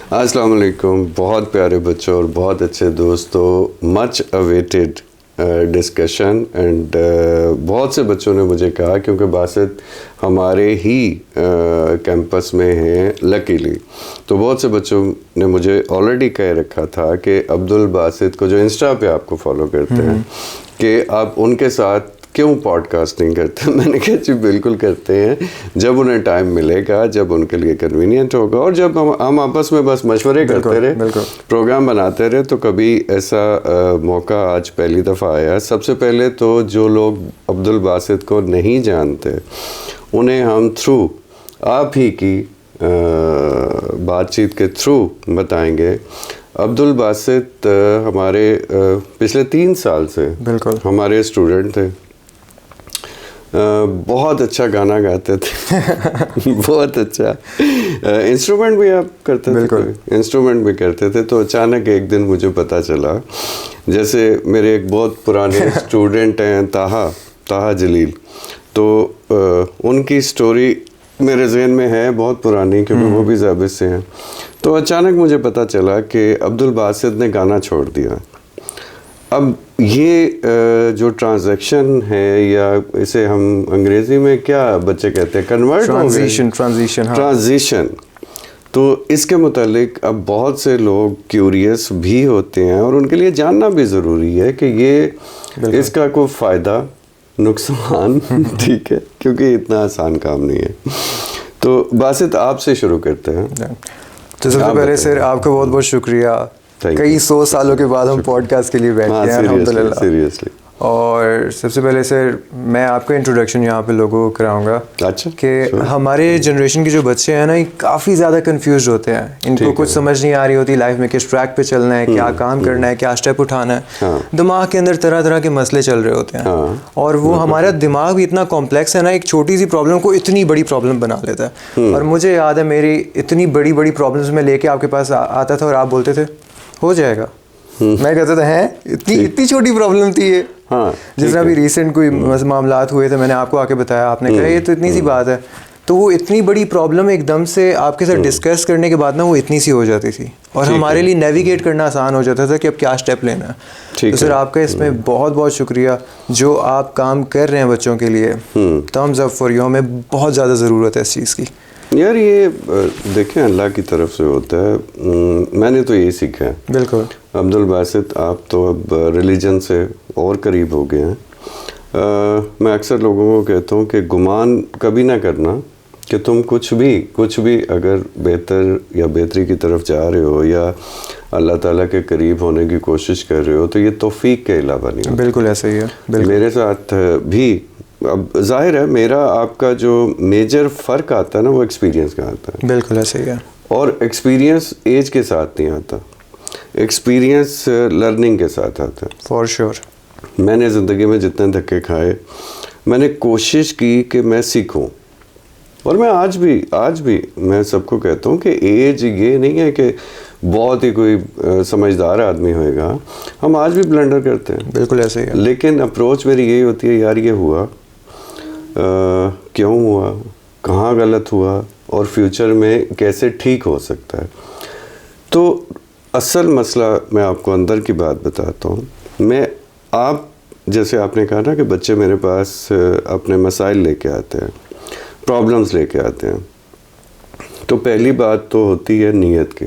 अस्सलाम वालेकुम। बहुत प्यारे बच्चों और बहुत अच्छे दोस्तों, मच अवेटेड डिस्कशन एंड बहुत से बच्चों ने मुझे कहा, क्योंकि बासित हमारे ही कैंपस में हैं लकीली, तो बहुत से बच्चों ने मुझे ऑलरेडी कह रखा था कि अब्दुल बासित को जो इंस्टा पे आपको फॉलो करते हैं कि आप उनके साथ क्यों पॉडकास्टिंग करते हैं। मैंने कहा जी बिल्कुल करते हैं, जब उन्हें टाइम मिलेगा, जब उनके लिए कन्वीनियंट होगा और जब हम आपस में बस मशवरे करते रहे, प्रोग्राम बनाते रहे। तो कभी ऐसा मौका आज पहली दफ़ा आया। सबसे पहले तो जो लोग अब्दुल बासित को नहीं जानते उन्हें हम थ्रू आप ही की बातचीत के थ्रू बताएंगे। अब्दुल बासित हमारे पिछले 3 साल से हमारे स्टूडेंट थे। बहुत अच्छा गाना गाते थे बहुत अच्छा इंस्ट्रूमेंट भी आप करते थे, इंस्ट्रूमेंट भी करते थे। तो अचानक एक दिन मुझे पता चला, जैसे मेरे एक बहुत पुराने स्टूडेंट हैं ताहा जलील, तो उनकी स्टोरी मेरे जहन में है बहुत पुरानी, क्योंकि वो भी ज़ाबित से हैं। तो अचानक मुझे पता चला कि अब्दुल बासित ने गाना छोड़ दिया। अब ये जो ट्रांजैक्शन है, या इसे हम अंग्रेज़ी में क्या बच्चे कहते हैं, कन्वर्ट हो गए, ट्रांजिशन। तो इसके मुतालिक अब बहुत से लोग क्यूरियस भी होते हैं और उनके लिए जानना भी ज़रूरी है कि ये इसका कोई फ़ायदा नुकसान ठीक है, क्योंकि इतना आसान काम नहीं है। तो बासित आपसे शुरू करते हैं। तो सबसे पहले सर आपका बहुत बहुत शुक्रिया। कई 100 सालों के बाद हम पॉडकास्ट के लिए बैठे हैं अल्हम्दुलिल्लाह। सीरियसली। और सबसे पहले सर मैं आपका इंट्रोडक्शन यहाँ पे लोगों को कराऊंगा। अच्छा। कि हमारे जनरेशन के जो बच्चे हैं ना, ये काफ़ी ज़्यादा कंफ्यूज होते हैं। इनको कुछ समझ नहीं आ रही होती लाइफ में, किस ट्रैक पे चलना है, क्या काम करना है, क्या स्टेप उठाना है। दिमाग के अंदर तरह तरह के मसले चल रहे होते हैं। और वो हमारा दिमाग भी इतना कॉम्प्लेक्स है ना, एक छोटी सी प्रॉब्लम को इतनी बड़ी प्रॉब्लम बना लेता है। और मुझे याद है मेरी इतनी बड़ी बड़ी प्रॉब्लम्स में लेके आपके पास आता था और आप बोलते थे हो जाएगा। मैं कहता था हैं इतनी छोटी प्रॉब्लम थी ये। जिस तरह अभी रिसेंट कोई मामलात हुए थे, मैंने आपको आके बताया, आपने कहा ये तो इतनी सी बात है। तो वो इतनी बड़ी प्रॉब्लम एकदम से आपके साथ डिस्कस करने के बाद ना वो इतनी सी हो जाती थी और हमारे लिए नेविगेट करना आसान हो जाता था कि अब क्या स्टेप लेना है। तो सर आपका इसमें बहुत बहुत शुक्रिया जो आप काम कर रहे हैं बच्चों के लिए। Thumbs up for you. हमें बहुत ज़्यादा ज़रूरत है इस चीज़ की। यार ये देखें अल्लाह की तरफ से होता है। मैंने तो यही सीखा है। बिल्कुल अब्दुल बासित, आप तो अब रिलीजन से और करीब हो गए हैं। मैं अक्सर लोगों को कहता हूँ कि गुमान कभी ना करना कि तुम कुछ भी अगर बेहतर या बेहतरी की तरफ जा रहे हो या अल्लाह ताला के करीब होने की कोशिश कर रहे हो, तो ये तौफीक के अलावा नहीं। बिल्कुल ऐसा ही है। मेरे साथ भी अब जाहिर है मेरा आपका जो मेजर फ़र्क आता है ना, वो एक्सपीरियंस का आता है। बिल्कुल ऐसे ही है। और एक्सपीरियंस एज के साथ नहीं आता, एक्सपीरियंस लर्निंग के साथ आता है। For sure. मैंने ज़िंदगी में जितने धक्के खाए, मैंने कोशिश की कि मैं सीखूं। और मैं आज भी मैं सबको कहता हूं कि एज ये नहीं है कि बहुत ही कोई समझदार आदमी होएगा। हम आज भी ब्लंडर करते हैं। बिल्कुल ऐसे ही है। लेकिन अप्रोच मेरी यही होती है, यार ये हुआ क्यों हुआ, कहाँ गलत हुआ और फ्यूचर में कैसे ठीक हो सकता है। तो असल मसला मैं आपको अंदर की बात बताता हूँ। मैं आप जैसे आपने कहा ना कि बच्चे मेरे पास अपने मसाइल लेके आते हैं, प्रॉब्लम्स लेके आते हैं, तो पहली बात तो होती है नीयत की।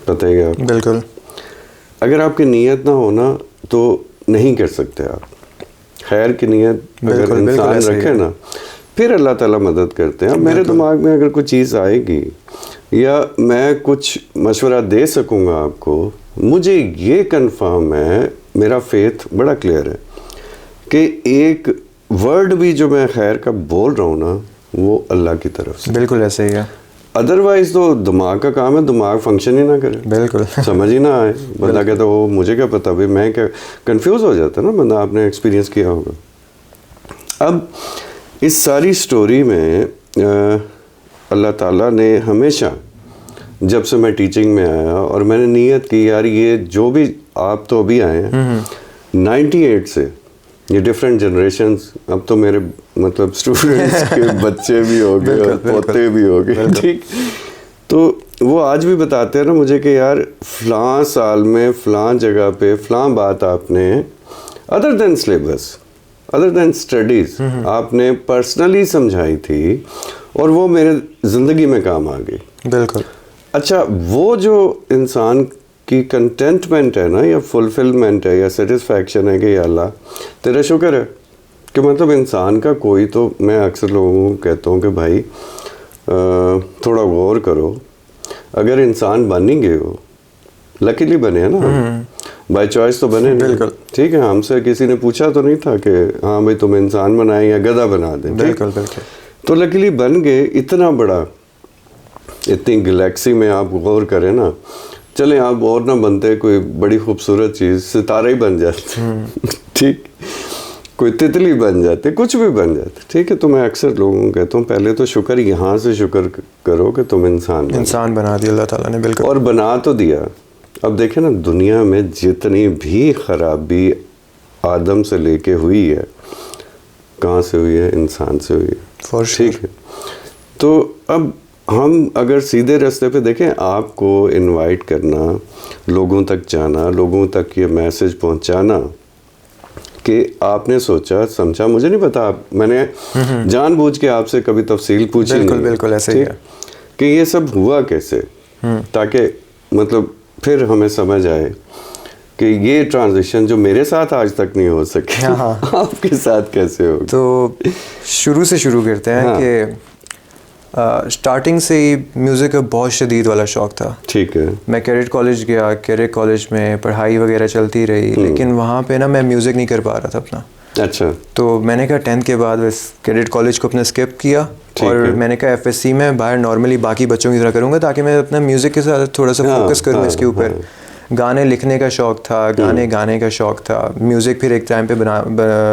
पता है आप? बिल्कुल। अगर आपकी नीयत ना हो ना तो नहीं कर सकते आप। खैर की नीयत अगर इंसान रखे ना, फिर अल्लाह ताला मदद करते हैं। मेरे दिमाग में अगर कोई चीज़ आएगी या मैं कुछ मशवरा दे सकूँगा आपको, मुझे ये कंफर्म है, मेरा फेथ बड़ा क्लियर है कि एक वर्ड भी जो मैं खैर का बोल रहा हूँ ना, वो अल्लाह की तरफ से। बिल्कुल ऐसे ही है। अदरवाइज तो दिमाग का काम है, दिमाग फंक्शन ही ना करे। बिल्कुल। समझ ही ना आए, बंदा कहता वो मुझे क्या पता भाई, मैं क्या, कंफ्यूज हो जाता ना बंदा। आपने एक्सपीरियंस किया होगा। अब इस सारी स्टोरी में अल्लाह ताला ने हमेशा, जब से मैं टीचिंग में आया और मैंने नीयत की यार ये जो भी आप तो अभी आए हैं 98 से, ये डिफरेंट जनरेशन्स, अब तो मेरे मतलब स्टूडेंट्स के बच्चे भी हो गए और पोते भी हो गए, ठीक। तो वो आज भी बताते हैं ना मुझे कि यार फ़लाँ साल में फ़लाँ जगह पे फ़लाँ बात आपने other than syllabus, other than studies आपने पर्सनली समझाई थी और वो मेरे ज़िंदगी में काम आ गई। बिल्कुल। अच्छा, वो जो इंसान की कंटेंटमेंट है ना, या फुलफिलमेंट है, या सेटिस्फैक्शन है कि या अल्लाह तेरा शुक्र है कि मतलब इंसान का कोई, तो मैं अक्सर लोगों को कहता हूँ कि भाई थोड़ा गौर करो, अगर इंसान बन ही गए हो, लकीली बने हैं ना, बाय चॉइस तो बने नहीं। बिल्कुल। ठीक है, हमसे किसी ने पूछा तो नहीं था कि हाँ भाई तुम इंसान बनाए या गधा बना दें। बिल्कुल बिल्कुल। तो लकीली बन गए। इतना बड़ा, इतनी गैलेक्सी में आप गौर करें ना, चले आप और ना बनते कोई बड़ी खूबसूरत चीज़, सितारा ही बन जाते ठीक, कोई तितली बन जाते, कुछ भी बन जाते। ठीक है, तो मैं अक्सर लोगों को कहता हूँ पहले तो शुक्र, यहाँ से शुक्र करो कि तुम इंसान बना दिया अल्लाह ताला ने। बिल्कुल। और बना तो दिया। अब देखें ना, दुनिया में जितनी भी खराबी आदम से लेके हुई है, कहाँ से हुई है? इंसान से हुई है। ठीक है, तो अब हम अगर सीधे रास्ते पे देखें, आपको इनवाइट करना, लोगों तक जाना, लोगों तक ये मैसेज पहुंचाना कि आपने सोचा समझा, मुझे नहीं पता, मैंने जानबूझ के आपसे कभी तफसील पूछी नहीं। बिल्कुल बिल्कुल ऐसे ही है कि ये सब हुआ कैसे, ताकि मतलब फिर हमें समझ आए कि ये ट्रांजिशन जो मेरे साथ आज तक नहीं हो सके, आपके साथ कैसे हो। तो शुरू से शुरू करते हैं कि स्टार्टिंग से ही म्यूज़िक का बहुत शदीद वाला शौक़ था। ठीक है। मैं कैडेट कॉलेज गया, कैडेट कॉलेज में पढ़ाई वगैरह चलती रही, लेकिन वहाँ पे ना मैं म्यूज़िक नहीं कर पा रहा था अपना। अच्छा। तो मैंने कहा 10th के बाद बस कैडेट कॉलेज को अपने स्किप किया और मैंने कहा FSC में बाहर नॉर्मली बाकी बच्चों की तरह करूँगा, ताकि मैं अपना म्यूज़िक के साथ थोड़ा सा फोकस करूँ इसके ऊपर। गाने लिखने का शौक़ था, गाने गाने का शौक़ था, म्यूज़िक फिर एक टाइम पे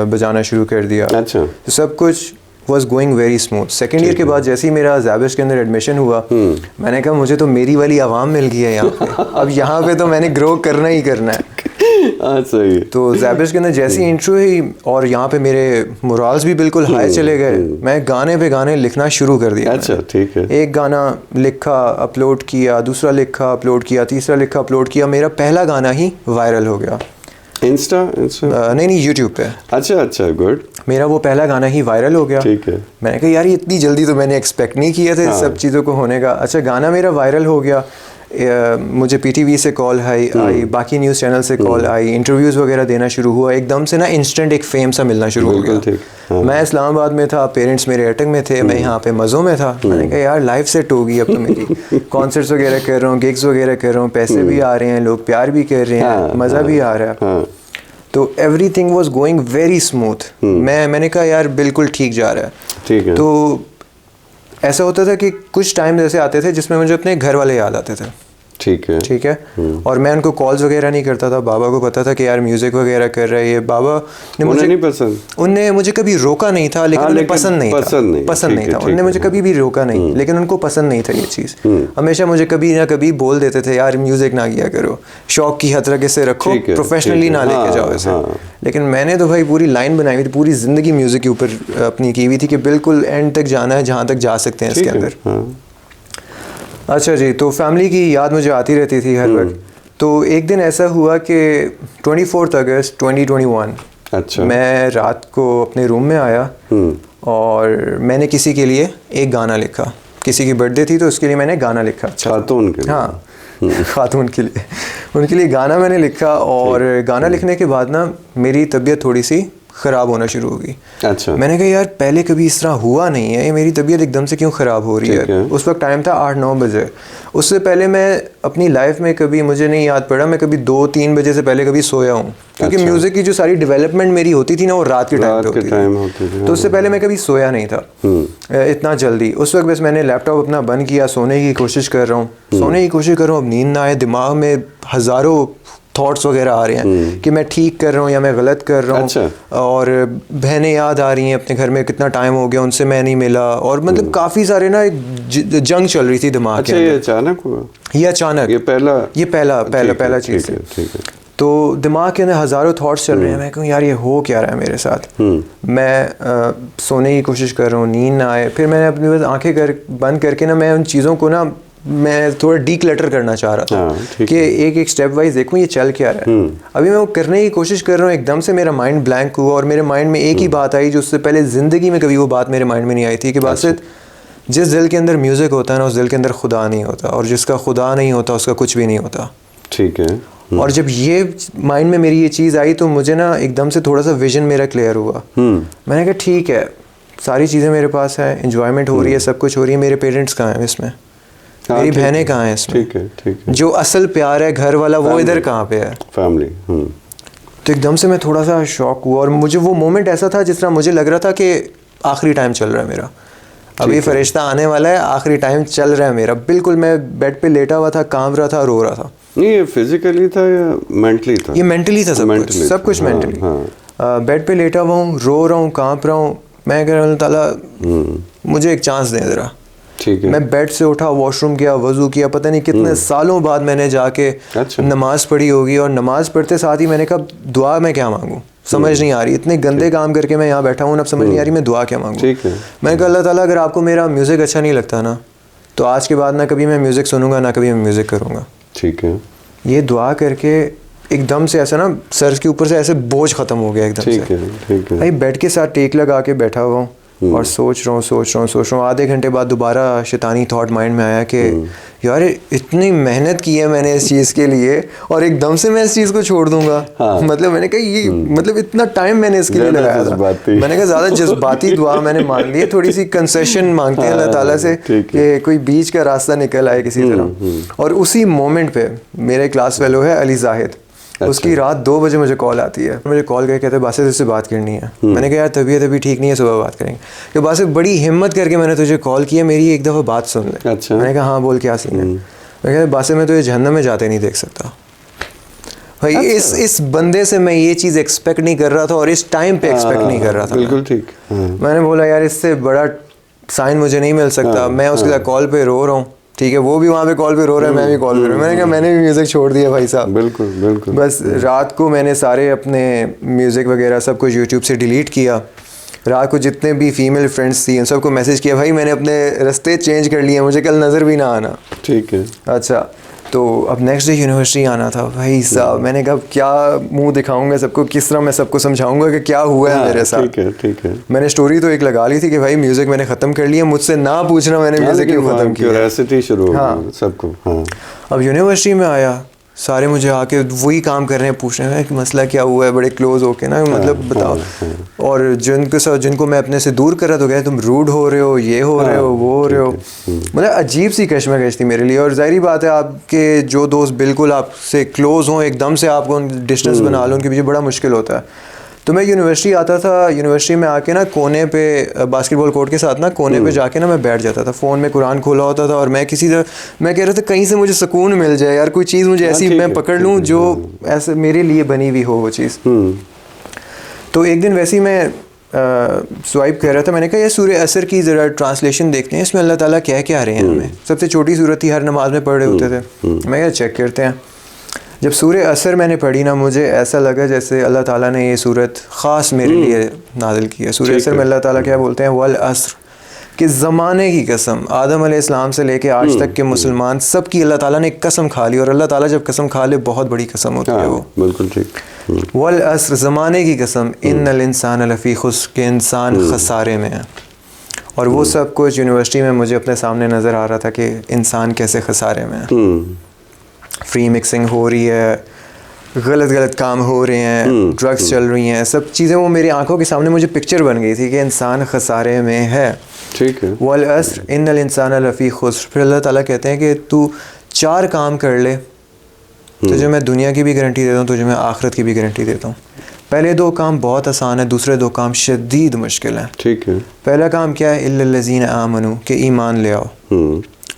बजाना शुरू कर दिया। अच्छा। तो सब कुछ was going very smooth. Second year के बाद जैसे ही मेरा ज़ैबिश के अंदर एडमिशन हुआ, मैंने कहा मुझे तो मेरी वाली आवाम मिल गई है यहाँ पे। अब यहाँ पे तो मैंने ग्रो करना ही करना है। सही है। तो ज़ैबिश के अंदर जैसी इंट्रो ही, और यहाँ पे मेरे मोराल्स भी बिल्कुल हाई चले गए, मैं गाने पे गाने लिखना शुरू कर दिया। अच्छा, ठीक है। एक गाना लिखा, अपलोड किया, दूसरा लिखा, अपलोड किया, तीसरा लिखा, अपलोड किया, मेरा पहला गाना ही वायरल हो गया। इंस्टा नहीं यूट्यूब पे। अच्छा, गुड। मेरा वो पहला गाना ही वायरल हो गया। ठीक है। मैंने कहा यार ये इतनी जल्दी तो मैंने एक्सपेक्ट नहीं किया था सब चीज़ों को होने का। अच्छा, गाना मेरा वायरल हो गया, मुझे PTV से कॉल आई, बाकी न्यूज़ चैनल से कॉल आई, इंटरव्यूज़ वगैरह देना शुरू हुआ। एकदम से ना इंस्टेंट एक फेम सा मिलना शुरू हो गया। मैं इस्लामाबाद में था, पेरेंट्स मेरे अटक में थे, मैं यहाँ पे मज़ों में था। मैंने कहा यार लाइफ सेट होगी अब तो मेरी। कॉन्सर्ट्स वगैरह कर रहा हूँ, गिग्स वगैरह कर रहा हूँ, पैसे भी आ रहे हैं, लोग प्यार भी कर रहे हैं, मज़ा भी आ रहा है। तो everything was going very smooth. मैंने कहा यार बिल्कुल ठीक जा रहा है। ठीक है। तो ऐसा होता था कि कुछ टाइम जैसे आते थे जिसमें मुझे अपने घर वाले याद आते थे। ठीक है। और मैं उनको कॉल्स वगैरह नहीं करता था। बाबा को पता था कि यार म्यूज़िक वगैरह कर रहा है ये। बाबा ने मुझे नहीं पसंद, उनने मुझे कभी रोका नहीं था, लेकिन उन्हें पसंद नहीं था। उन्होंने मुझे कभी भी रोका नहीं, लेकिन उनको पसंद नहीं था ये चीज़। हमेशा मुझे कभी ना कभी बोल देते थे यार म्यूज़िक ना किया करो, शौक की हद तक से रखो, प्रोफेशनली ना लेके जाओ ऐसे। लेकिन मैंने तो भाई पूरी लाइन बनाई हुई थी, पूरी ज़िंदगी म्यूज़िक के ऊपर अपनी की हुई थी कि बिल्कुल एंड तक जाना है, जहाँ तक जा सकते हैं इसके अंदर। अच्छा जी, तो फैमिली की याद मुझे आती रहती थी हर वक्त। तो एक दिन ऐसा हुआ कि 24 अगस्त 2021, अच्छा, मैं रात को अपने रूम में आया और मैंने किसी के लिए एक गाना लिखा। किसी की बर्थडे थी तो उसके लिए मैंने गाना लिखा। खातून के लिए? हाँ, खातून के लिए, उनके लिए गाना मैंने लिखा। और गाना लिखने के बाद ना मेरी तबीयत थोड़ी सी ख़राब होना शुरू हो गई। अच्छा। मैंने कहा यार पहले कभी इस तरह हुआ नहीं है, ये मेरी तबीयत एकदम से क्यों ख़राब हो रही है। उस वक्त टाइम था 8-9 बजे। उससे पहले मैं अपनी लाइफ में कभी, मुझे नहीं याद पड़ा मैं कभी 2-3 बजे से पहले कभी सोया हूँ, क्योंकि म्यूज़िक की जो सारी डेवलपमेंट मेरी होती थी ना वो रात के टाइम पे होती थी। तो उससे पहले मैं कभी सोया नहीं था इतना जल्दी। उस वक्त बस मैंने लैपटॉप अपना बंद किया, सोने की कोशिश कर रहा हूँ, अब नींद ना आए, दिमाग में हज़ारों थॉट्स वगैरह आ रहे हैं कि मैं ठीक कर रहा हूँ या मैं गलत कर रहा हूँ। अच्छा। और बहनें याद आ रही हैं अपने घर में, कितना टाइम हो गया उनसे मैं नहीं मिला। और मतलब काफ़ी सारे ना एक जंग चल रही थी दिमाग के अंदर। ये अचानक हुआ? ये अचानक, ये पहला चीज़ है। तो दिमाग के अंदर हज़ारों थॉट्स चल रहे हैं। मैं कहूँ यार ये हो क्या रहा है मेरे साथ। मैं सोने की कोशिश कर रहा हूँ, नींद ना आए। फिर मैंने अपनी बस आँखें बंद करके ना मैं उन चीज़ों को ना मैं थोड़ा डीक्लटर करना चाह रहा था कि एक स्टेप वाइज देखूं ये चल क्या रहा है। अभी मैं वो करने की कोशिश कर रहा हूँ, एकदम से मेरा माइंड ब्लैंक हुआ और मेरे माइंड में एक ही बात आई जो उससे पहले ज़िंदगी में कभी वो बात मेरे माइंड में नहीं आई थी कि बासित जिस दिल के अंदर म्यूज़िक होता है ना, उस दिल के अंदर खुदा नहीं होता, और जिसका खुदा नहीं होता उसका कुछ भी नहीं होता। ठीक है। और जब ये माइंड में मेरी ये चीज़ आई तो मुझे ना एकदम से थोड़ा सा विजन मेरा क्लियर हुआ। मैंने कहा ठीक है, सारी चीज़ें मेरे पास है, एंजॉयमेंट हो रही है, सब कुछ हो रही है, मेरे पेरेंट्स कहाँ हैं इसमें, मेरी बहनें कहाँ हैं इसमें, ठीक है, ठीक है। जो असल प्यार है घर वाला वो इधर कहाँ पे है, फैमिली। तो एकदम से मैं थोड़ा सा शॉक हुआ और मुझे वो मोमेंट ऐसा था जिस तरह मुझे लग रहा था कि आखिरी टाइम चल रहा है मेरा, अभी फरिश्ता आने वाला है, आखिरी टाइम चल रहा है मेरा। बिल्कुल मैं बेड पे लेटा हुआ था, कांप रहा था, रो रहा था। नहीं, ये फिजिकली था या मेंटली था? ये मेंटली था, सब कुछ मेंटली। बेड पे लेटा हुआ हूँ, रो रहा हूँ, कांप रहा हूँ। मैं कह रहा हूँ ताला मुझे एक चांस दे जरा। ठीक है। मैं बेड से उठा, वॉशरूम गया, वजू किया, पता नहीं कितने सालों बाद मैंने जाके नमाज पढ़ी होगी, और नमाज पढ़ते साथ ही मैंने कहा दुआ मैं क्या मांगूँ, समझ नहीं आ रही, इतने गंदे काम करके मैं यहाँ बैठा हूँ, अब समझ नहीं आ रही मैं दुआ क्या मांगूँ। मैंने कहा अल्लाह ताला अगर आपको मेरा म्यूज़िक अच्छा नहीं लगता ना, तो आज के बाद ना कभी मैं म्यूज़िक सुनूंगा, ना कभी मैं म्यूज़िक करूँगा। ठीक है। ये दुआ करके एकदम से ऐसा ना सर के ऊपर से ऐसे बोझ ख़त्म हो गया एकदम से। ठीक है। भाई बेड के साथ टेक लगा के बैठा हुआ हूँ और सोच रहा हूँ। आधे घंटे बाद दोबारा शैतानी थॉट माइंड में आया कि यार इतनी मेहनत की है मैंने इस चीज़ के लिए और एकदम से मैं इस चीज़ को छोड़ दूंगा। मतलब मैंने कहा ये मतलब इतना टाइम मैंने इसके लिए लगाया था। मैंने कहा ज़्यादा जज्बाती दुआ मैंने मांग ली है, थोड़ी सी कंसेशन मांगते हैं अल्लाह ताला से कि कोई बीच का रास्ता निकल आए किसी तरह। और उसी मोमेंट पे मेरे क्लास फेलो है अली जाहिद, उसकी रात 2 बजे मुझे कॉल आती है। मुझे कॉल करके कहते हैं बासित इससे बात करनी है। मैंने कहा यार तबीयत अभी ठीक नहीं है, सुबह बात करेंगे। कि बासित बड़ी हिम्मत करके मैंने तुझे कॉल किया, मेरी एक दफ़ा बात सुन ले। अच्छा। मैंने कहा हाँ बोल क्या सीन है। मैं कहता बासित मैं तुझे जहन्नम में जाते नहीं देख सकता। भाई अच्छा। इस बंदे से मैं ये चीज़ एक्सपेक्ट नहीं कर रहा था और इस टाइम पे एक्सपेक्ट नहीं कर रहा था। बिल्कुल ठीक। मैंने बोला यार इससे बड़ा साइन मुझे नहीं मिल सकता। मैं उसके साथ कॉल पे रो रहा हूँ, ठीक है, वो भी वहाँ पे कॉल पे रो रहा है, मैं भी कॉल पे रो रहा हूँ। मैंने कहा मैंने भी म्यूज़िक छोड़ दिया भाई साहब। बिल्कुल। बस रात को मैंने सारे अपने म्यूज़िक वगैरह सब कुछ यूट्यूब से डिलीट किया। रात को जितने भी फीमेल फ्रेंड्स थी उन सबको मैसेज किया भाई मैंने अपने रास्ते चेंज कर लिए, मुझे कल नज़र भी ना आना। ठीक है। अच्छा, तो अब नेक्स्ट डे यूनिवर्सिटी आना था भाई साहब। मैंने कहा क्या मुंह दिखाऊंगा सबको, किस तरह मैं सबको समझाऊंगा कि क्या हुआ है मेरे साथ। ठीक है। मैंने स्टोरी तो एक लगा ली थी कि भाई म्यूज़िक मैंने ख़त्म कर लिया, मुझसे ना पूछना मैंने म्यूज़िक क्यों ख़त्म किया। क्यूरियोसिटी शुरू हो गई सबको। अब यूनिवर्सिटी में आया, सारे मुझे आके वही काम कर रहे हैं, पूछ रहे हैं कि मसला क्या हुआ है, बड़े क्लोज होके ना मतलब बताओ। और जिनको मैं अपने से दूर कर रहा तो कहे तुम रूड हो रहे हो, ये हो रहे हो, वो हो रहे हो। मतलब अजीब सी कश्मकश थी मेरे लिए। और ज़ाहिर बात है आपके जो दोस्त बिल्कुल आपसे क्लोज हों एकदम से आपको डिस्टेंस बना लो उनके पीछे बड़ा मुश्किल होता है। तो मैं यूनिवर्सिटी आता था, यूनिवर्सिटी में आके ना कोने पे बास्केटबॉल कोर्ट के साथ ना कोने पे जाके ना मैं बैठ जाता था, फ़ोन में कुरान खोला होता था और मैं किसी तरह मैं कह रहा था कहीं से मुझे सुकून मिल जाए यार, कोई चीज़ मुझे ऐसी मैं पकड़ लूँ जो ऐसे मेरे लिए बनी हुई हो वो चीज़। तो एक दिन वैसे ही मैं स्वाइप कर रहा था, मैंने कहा ये सूरह असर की ज़रा ट्रांसलेशन देखते हैं, इसमें अल्लाह ताला क्या क्या रहे हैं हमें। सबसे छोटी सूरत थी, हर नमाज में पढ़ रहे होते थे। मैं क्या चेक करते हैं। जब सूरह असर मैंने पढ़ी ना, मुझे ऐसा लगा जैसे अल्लाह ताला ने ये सूरत ख़ास मेरे लिए नाज़िल की है। सूरह असर में अल्लाह ताला क्या बोलते हैं, वल असर, कि ज़माने की कसम, आदम अलैहिस्सलाम से लेके आज तक के मुसलमान सब की अल्लाह ताला ने कसम खा ली। और अल्लाह ताला जब कसम खा ले बहुत बड़ी कसम होती है वो। बिल्कुल ठीक। वल असर, ज़माने की कसम, इन्नल इंसान लफ़ी खुस्र, के इंसान खसारे में है। और वो सब कुछ यूनिवर्सिटी में मुझे अपने सामने नज़र आ रहा था कि इंसान कैसे खसारे में है। फ्री मिक्सिंग हो रही है, गलत काम हो रहे हैं, ड्रग्स चल रही हैं, सब चीज़ें वो मेरी आंखों के सामने मुझे पिक्चर बन गई थी कि इंसान खसारे में है। ठीक है। वल असर इन्नल इंसान लफ़ी खुस्र। फिर अल्लाह ताला कहते हैं कि तू 4 काम कर ले, तुझे मैं दुनिया की भी गारंटी देता हूँ, तुझे मैं आखिरत की भी गारंटी देता हूँ। पहले 2 काम बहुत आसान है, दूसरे 2 काम शदीद मुश्किल हैं। ठीक है। पहला काम क्या है, इल्लल्लज़ीना आमनू, के ईमान ले आओ,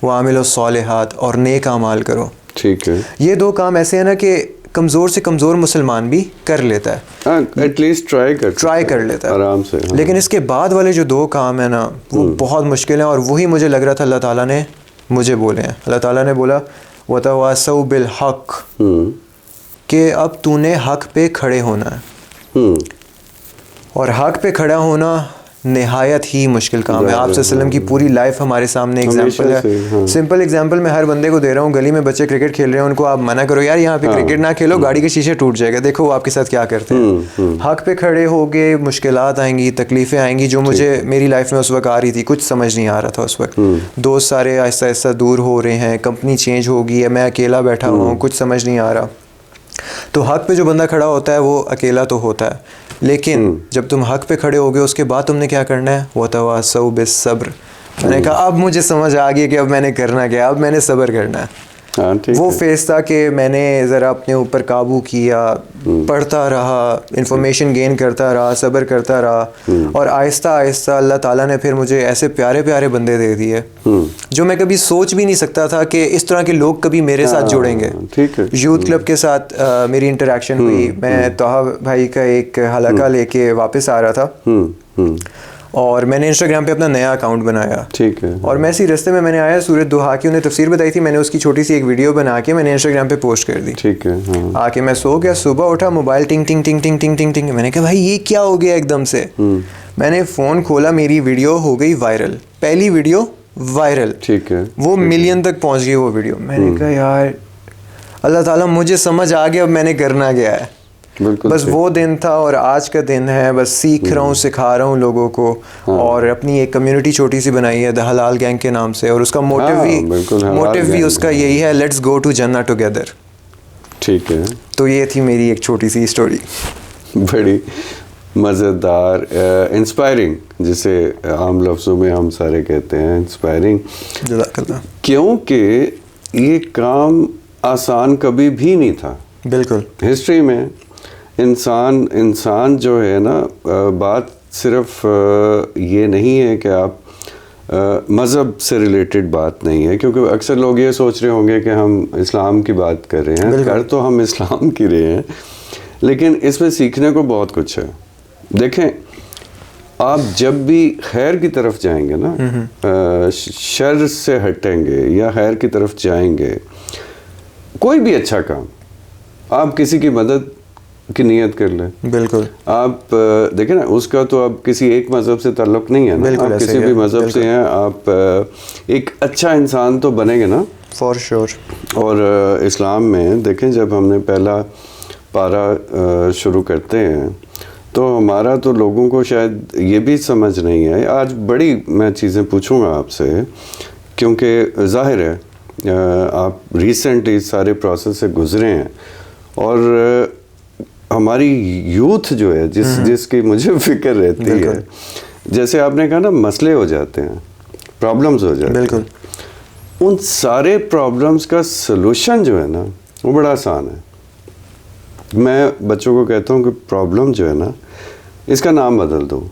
व आमिलु स्सालिहात, और नेक अमाल करो। ठीक है। ये 2 काम ऐसे हैं ना कि कमज़ोर से कमज़ोर मुसलमान भी कर लेता है, एटलीस्ट ट्राई कर लेता है आराम से। लेकिन इसके बाद वाले जो 2 काम है ना वो बहुत मुश्किल हैं। और वही मुझे लग रहा था अल्लाह ताला ने मुझे बोले हैं। अल्लाह ताला ने बोला वतवासौ बिल हक़, कि अब तूने हक़ पे खड़े होना है। और हक़ पे खड़ा होना निहायत ही मुश्किल काम है। आप वसल्लम की पूरी लाइफ हमारे सामने एग्जांपल है। सिंपल एग्जांपल मैं हर बंदे को दे रहा हूँ, गली में बच्चे क्रिकेट खेल रहे हैं, उनको आप मना करो यार यहाँ पे क्रिकेट ना खेलो, गाड़ी के शीशे टूट जाएगा, देखो वो आपके साथ क्या करते हैं। हक पे खड़े हो गए, मुश्किलात आएंगी, तकलीफें आएंगी, जो मुझे मेरी लाइफ में उस वक्त आ रही थी, कुछ समझ नहीं आ रहा था उस वक्त। दोस्त सारे आहिस्ता आहिस्ता दूर हो रहे हैं, कंपनी चेंज हो गई है, मैं अकेला बैठा हुआ हूँ, कुछ समझ नहीं आ रहा। तो हक पे जो बंदा खड़ा होता है वो अकेला तो होता है, लेकिन जब तुम हक पे खड़े होगे उसके बाद तुमने क्या करना है, वो तवासौ बिस्सब्र। मैंने कहा अब मुझे समझ आ गई कि अब मैंने करना क्या, अब मैंने सब्र करना है। वो फेस था कि मैंने ज़रा अपने ऊपर काबू किया, पढ़ता रहा, इंफॉर्मेशन गेन करता रहा, सब्र करता रहा, और आहिस्ता आहिस्ता अल्लाह ताला ने फिर मुझे ऐसे प्यारे प्यारे बंदे दे दिए जो मैं कभी सोच भी नहीं सकता था कि इस तरह के लोग कभी मेरे साथ जुड़ेंगे। यूथ क्लब के साथ मेरी इंटरेक्शन हुई, मैं तोहा भाई का एक हलका लेके वापस आ रहा था और मैंने इंस्टाग्राम पे अपना नया अकाउंट बनाया। ठीक है। और मैं इसी रास्ते में मैंने आया सूरत दुहा की उन्हें तफसीर बताई थी, मैंने उसकी छोटी सी एक वीडियो बना के मैंने इंस्टाग्राम पे पोस्ट कर दी। ठीक है। हाँ। आके मैं सो गया, सुबह उठा, मोबाइल टिंग टिंग टिंग टिंग टिंग टिंग टिंग, मैंने कहा भाई ये क्या हो गया एकदम से। मैंने फ़ोन खोला, मेरी वीडियो हो गई वायरल, पहली वीडियो वायरल। ठीक है। वो मिलियन तक पहुँच गई वो वीडियो। मैंने कहा यार अल्लाह ताला मुझे समझ आ गया अब मैंने करना क्या है। बस वो दिन था और आज का दिन है, बस सीख रहा हूँ, सिखा रहा हूँ लोगों को। और अपनी एक कम्युनिटी छोटी सी बनाई है द हलाल गैंग के नाम से, और उसका मोटिव भी उसका यही है, लेट्स गो टू जन्नत टुगेदर। ठीक है। तो ये थी मेरी एक छोटी सी स्टोरी, बड़ी मज़ेदार, इंस्पायरिंग, जिसे आम लफ्ज़ों में हम सारे कहते हैं इंस्पायरिंग, क्योंकि ये काम आसान कभी भी नहीं था। बिल्कुल। हिस्ट्री में इंसान जो है ना, बात सिर्फ ये नहीं है कि आप मज़हब से रिलेटेड बात नहीं है, क्योंकि अक्सर लोग ये सोच रहे होंगे कि हम इस्लाम की बात कर रहे हैं, कर तो हम इस्लाम की रहे हैं, लेकिन इसमें सीखने को बहुत कुछ है। देखें, आप जब भी खैर की तरफ जाएंगे ना, शर से हटेंगे या खैर की तरफ जाएंगे, कोई भी अच्छा काम, आप किसी की मदद की नियत कर लें। बिल्कुल। आप देखें ना, उसका तो अब किसी एक मज़हब से ताल्लुक़ नहीं है ना, आप किसी भी मज़हब से हैं, आप एक अच्छा इंसान तो बनेंगे ना, फॉर श्योर। और इस्लाम में देखें, जब हमने पहला पारा शुरू करते हैं तो हमारा तो लोगों को शायद ये भी समझ नहीं है। आज बड़ी मैं चीज़ें पूछूंगा आपसे, क्योंकि ज़ाहिर है आप रिसेंटली सारे प्रोसेस से गुज़रे हैं, और हमारी यूथ जो है जिसकी मुझे फिक्र रहती है, जैसे आपने कहा ना, मसले हो जाते हैं, प्रॉब्लम्स हो जाते हैं। बिल्कुल। उन सारे प्रॉब्लम्स का सलूशन जो है ना, वो बड़ा आसान है। मैं बच्चों को कहता हूँ कि प्रॉब्लम जो है ना, इसका नाम बदल दो,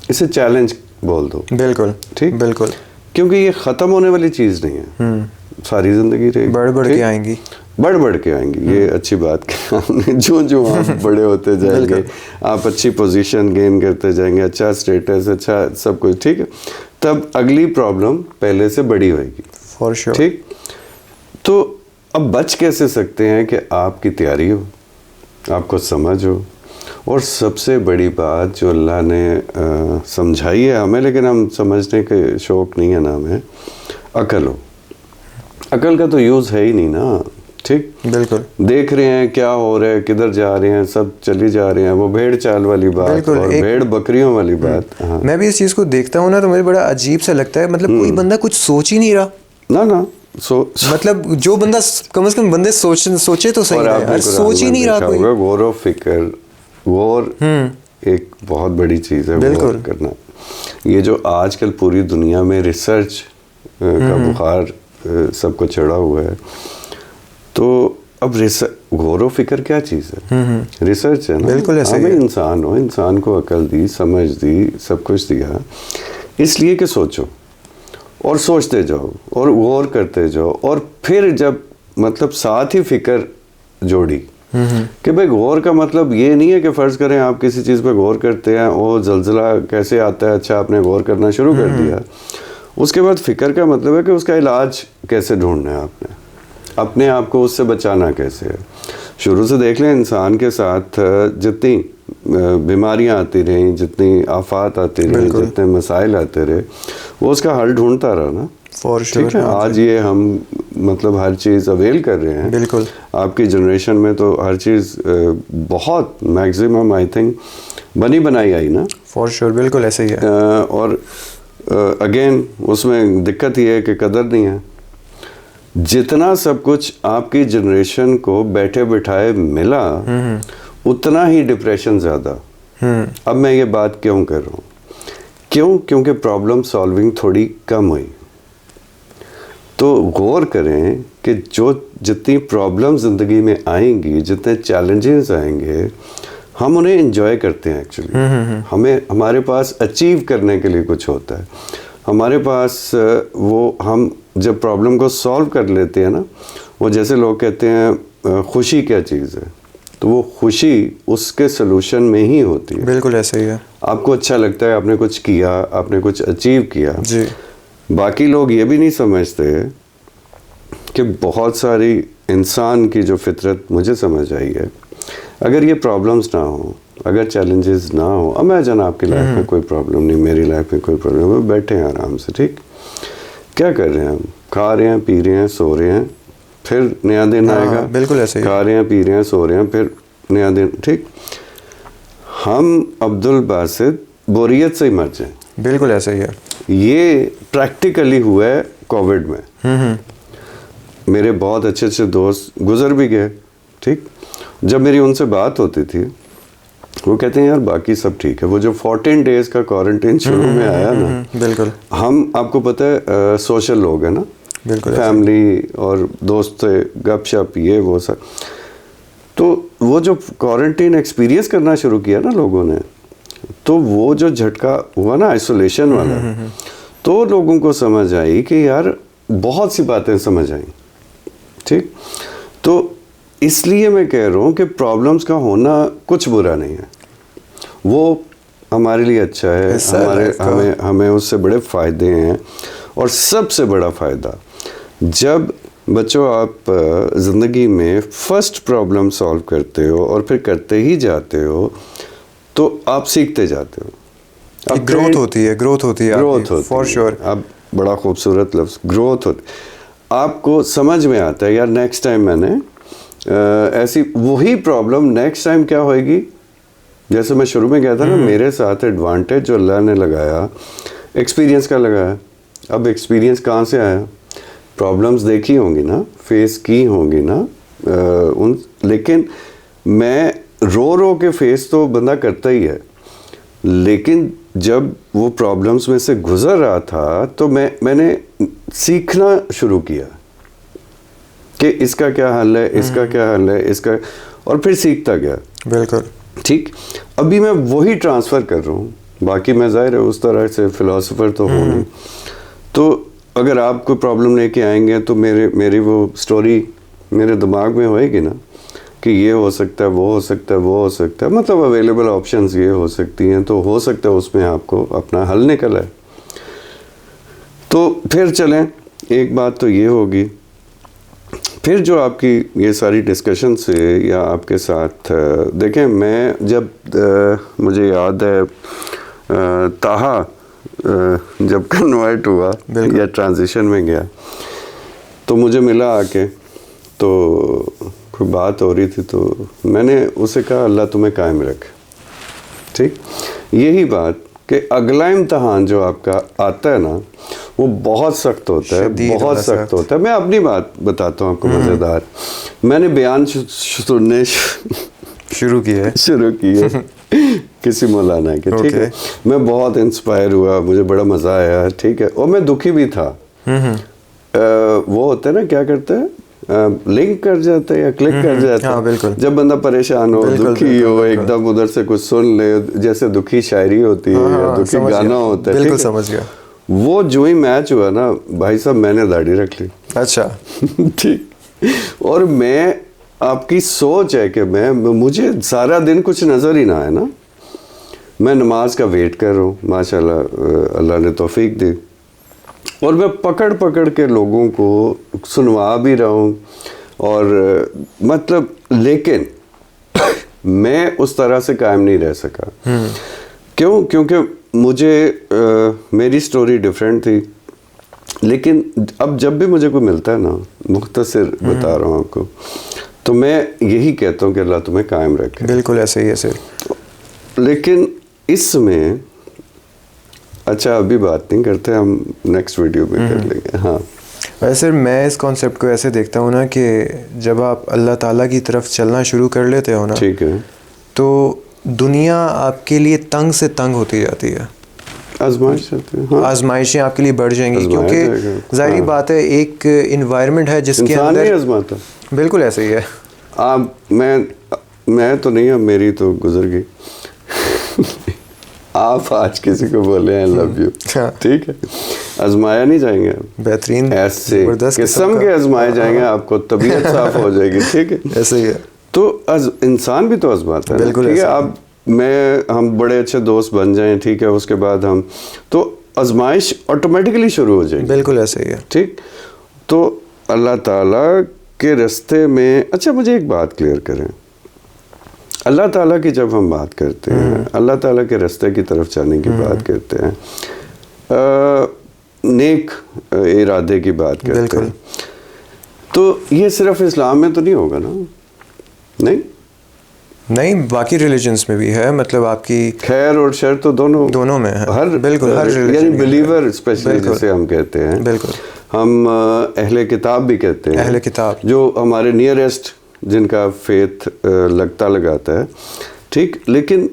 इसे चैलेंज बोल दो। बिल्कुल। ठीक। बिल्कुल। क्योंकि ये ख़त्म होने वाली चीज़ नहीं है, सारी ज़िंदगी रहेगी, बढ़ के आएंगी, बढ़ के आएंगी। ये अच्छी बात की आपने। जो आप बड़े होते जाएंगे, आप अच्छी पोजीशन गेन करते जाएंगे, अच्छा स्टेटस, अच्छा सब कुछ, ठीक है, तब अगली प्रॉब्लम पहले से बड़ी होएगी, फॉर श्योर। ठीक। तो अब बच कैसे सकते हैं कि आपकी तैयारी हो, आपको समझ हो, और सबसे बड़ी बात जो अल्लाह ने समझाई है हमें, लेकिन हम समझने के शौक़ नहीं है ना हमें, अकल हो। अकल का तो यूज़ है ही नहीं ना, ठीक। बिल्कुल। देख रहे हैं क्या हो रहा है, किधर जा रहे हैं, सब चली जा रहे हैं, वो भेड़ चाल वाली बात और भेड़ बकरियों वाली बात। हाँ। मैं भी इस चीज़ को देखता हूँ ना, तो मुझे बड़ा अजीब सा लगता है, मतलब कोई बंदा कुछ सोच ही नहीं रहा ना। मतलब जो बंदा कम से कम बंदे सोचे तो सही है, सोच ही नहीं रहा कोई। गौर व फिक्र, गौर एक बहुत बड़ी चीज़ है, गौर करना। ये जो आजकल पूरी दुनिया में रिसर्च का बुखार सबको चढ़ा हुआ है, तो अब गौर व फिक्र क्या चीज़ है? रिसर्च है ना। बिल्कुल ऐसे हमें इंसान हो, इंसान को अकल दी, समझ दी, सब कुछ दिया, इसलिए कि सोचो और सोचते जाओ और गौर करते जाओ, और फिर जब मतलब साथ ही फिक्र जोड़ी कि भाई गौर का मतलब ये नहीं है कि फ़र्ज़ करें आप किसी चीज़ पे गौर करते हैं, वो ज़लज़ला कैसे आता है, अच्छा आपने गौर करना शुरू कर दिया, उसके बाद फ़िक्र का मतलब है कि उसका इलाज कैसे ढूंढना है, आपने अपने आप को उससे बचाना कैसे है। शुरू से देख लें, इंसान के साथ जितनी बीमारियां आती रहीं, जितनी आफात आती रही, जितने मसाइल आते रहे, वो उसका हल ढूंढता रहा ना। For sure. ठीक है, आज ये हम मतलब हर चीज़ अवेल कर रहे हैं। बिल्कुल। आपकी जनरेशन में तो हर चीज़ बहुत मैक्सिमम आई थिंक बनी बनाई आई ना। फॉर श्योर, बिल्कुल ऐसे ही है। और अगेन उसमें दिक्कत ये है कि कदर नहीं है। जितना सब कुछ आपकी जनरेशन को बैठे बिठाए मिला, उतना ही डिप्रेशन ज़्यादा। अब मैं ये बात क्यों कर रहा हूँ? क्योंकि प्रॉब्लम सॉल्विंग थोड़ी कम हुई। तो गौर करें कि जितनी प्रॉब्लम ज़िंदगी में आएंगी, जितने चैलेंजेस आएंगे, हम उन्हें एंजॉय करते हैं एक्चुअली। हमारे पास अचीव करने के लिए कुछ होता है। हमारे पास वो हम जब प्रॉब्लम को सॉल्व कर लेते हैं ना, वो जैसे लोग कहते हैं खुशी क्या चीज़ है, तो वो खुशी उसके सलूशन में ही होती है। बिल्कुल ऐसे ही है। आपको अच्छा लगता है, आपने कुछ किया, आपने कुछ अचीव किया जी। बाकी लोग ये भी नहीं समझते कि बहुत सारी इंसान की जो फितरत मुझे समझ आई है, अगर ये प्रॉब्लम्स ना हो, अगर चैलेंजेस ना हो, इमेजिन आपकी लाइफ में कोई प्रॉब्लम नहीं, मेरी लाइफ में कोई प्रॉब्लम, वो बैठे हैं आराम से, ठीक, क्या कर रहे हैं हम? खा रहे हैं, पी रहे हैं, सो रहे हैं, फिर नया दिन आएगा। बिल्कुल ऐसे ही। खा रहे हैं, पी रहे हैं, सो रहे हैं, फिर नया दिन, ठीक। हम अब्दुल बासित बोरियत से ही मर जाएं। बिल्कुल ऐसा ही है। ये प्रैक्टिकली हुआ है कोविड में। मेरे बहुत अच्छे दोस्त गुजर भी गए, ठीक। जब मेरी उनसे बात होती थी, वो कहते हैं यार बाकी सब ठीक है। वो जो 14 डेज का क्वारंटाइन शुरू में आया ना, बिल्कुल, हम आपको पता है सोशल लोग हैं ना, बिल्कुल, फैमिली और दोस्त से गपशप ये वो सब, तो वो जो क्वारंटाइन एक्सपीरियंस करना शुरू किया ना लोगों ने, तो वो जो झटका हुआ ना आइसोलेशन वाला, तो लोगों को समझ आई कि यार बहुत सी बातें समझ आई, ठीक। तो इसलिए मैं कह रहा हूँ कि प्रॉब्लम्स का होना कुछ बुरा नहीं है, वो हमारे लिए अच्छा है। हमें उससे बड़े फ़ायदे हैं। और सबसे बड़ा फ़ायदा, जब बच्चों आप ज़िंदगी में फर्स्ट प्रॉब्लम सॉल्व करते हो और फिर करते ही जाते हो, तो आप सीखते जाते हो। अब ग्रोथ होती है फॉर श्योर। अब बड़ा खूबसूरत लफ्ज़ ग्रोथ होती, आपको समझ में आता है यार नेक्स्ट टाइम मैंने ऐसी वही प्रॉब्लम नेक्स्ट टाइम क्या होएगी। जैसे मैं शुरू में कहा था ना, मेरे साथ एडवांटेज जो अल्लाह ने लगाया, एक्सपीरियंस का लगाया। अब एक्सपीरियंस कहाँ से आया? प्रॉब्लम्स देखी होंगी ना, फेस की होंगी ना, लेकिन मैं रो के फेस तो बंदा करता ही है, लेकिन जब वो प्रॉब्लम्स में से गुजर रहा था, तो मैंने सीखना शुरू किया कि इसका क्या हल है, इसका क्या हल है, इसका, और फिर सीखता गया। बिल्कुल, ठीक। अभी मैं वही ट्रांसफ़र कर रहा हूँ। बाकी मैं ज़ाहिर है उस तरह से फ़िलासफ़र तो हूँ नहीं, तो अगर आप कोई प्रॉब्लम लेके आएंगे तो मेरी वो स्टोरी मेरे दिमाग में होएगी ना कि ये हो सकता है, वो हो सकता है, वो हो सकता है, मतलब अवेलेबल ऑप्शंस ये हो सकती हैं, तो हो सकता है उसमें आपको अपना हल निकल आए। तो फिर चलें, एक बात तो ये होगी, फिर जो आपकी ये सारी डिस्कशन से या आपके साथ देखें, मैं जब मुझे याद है ताहा जब कन्वर्ट हुआ या ट्रांजिशन में गया, तो मुझे मिला आके, तो कोई बात हो रही थी, तो मैंने उसे कहा अल्लाह तुम्हें कायम रखे, ठीक। यही बात कि अगला इम्तहान जो आपका आता है ना, वो बहुत सख्त होता है, बहुत सख्त होता है। मैं अपनी बात बताता हूँ आपको मज़ेदार। मैंने बयान सुनने शुरू किए किसी मौलाना के, ठीक है। मैं बहुत इंस्पायर हुआ, मुझे बड़ा मज़ा आया, ठीक है। और मैं दुखी भी था। वो होता है ना, क्या करते हैं, लिंक कर जाते हैं या क्लिक कर जाते हैं। जब बंदा परेशान हो, दुखी हो, एकदम उधर से कुछ सुन ले, जैसे दुखी शायरी होती है या दुखी गाना होता है, बिल्कुल समझ गया। वो जो ही मैच हुआ ना भाई साहब, मैंने दाढ़ी रख ली। अच्छा ठीक। और मैं, आपकी सोच है कि मुझे सारा दिन कुछ नज़र ही ना आए ना, मैं नमाज का वेट कर रहा हूँ, माशाल्लाह अल्लाह ने तौफीक दी, और मैं पकड़ के लोगों को सुनवा भी रहा हूँ, और मतलब लेकिन मैं उस तरह से कायम नहीं रह सका। क्यों? क्योंकि मुझे मेरी स्टोरी डिफरेंट थी। लेकिन अब जब भी मुझे कोई मिलता है ना, मुख्तसर बता रहा हूँ आपको, तो मैं यही कहता हूँ कि अल्लाह तुम्हें कायम रखे। बिल्कुल ऐसे ही है सर। लेकिन इसमें अच्छा अभी बात नहीं करते, हम नेक्स्ट वीडियो में कर लेंगे। हाँ, वैसे मैं इस कॉन्सेप्ट को ऐसे देखता हूँ ना कि जब आप अल्लाह ताला की तरफ चलना शुरू कर लेते हो ना, ठीक है, तो दुनिया आपके लिए तंग से तंग होती जाती है। आजमाइश होती है। हाँ, आजमाइशें आपके लिए बढ़ जाएंगी, क्योंकि जाहिर बात है एक इन्वायरमेंट है जिसके इंसान नहीं अंदर आजमाता। बिल्कुल ऐसे ही है। आप मैं तो नहीं, अब मेरी तो गुजर गई। आप आज किसी को बोले आई लव यू, ठीक है, आजमाया नहीं जाएंगे। बेहतरीन ऐसे किस्म के आजमाए जाएंगे, आपको तबीयत साफ हो जाएगी, ठीक है, ऐसे ही है। तो इंसान भी तो आजमाता है, बिल्कुल, ठीक है। अब हम बड़े अच्छे दोस्त बन जाएं, ठीक है, उसके बाद हम तो आजमाइश ऑटोमेटिकली शुरू हो जाएगी। बिल्कुल ऐसे ही है, ठीक। तो अल्लाह ताला के रास्ते में, अच्छा मुझे एक बात क्लियर करें, अल्लाह ताला की जब हम बात करते हैं, अल्लाह ताला के रास्ते की तरफ जाने की बात करते हैं, नेक इरादे की बात करते हैं, तो ये सिर्फ इस्लाम में तो नहीं होगा ना? नहीं, बाकी रिलीजन्स में भी है। मतलब आपकी खैर और शर तो दोनों में है। बिल्कुल हर यानी बिलीवर स्पेशली जिसे हम कहते हैं, बिल्कुल हम अहले किताब भी कहते हैं, अहले किताब जो हमारे नियरेस्ट जिनका फेथ लगता लगाता है, ठीक। लेकिन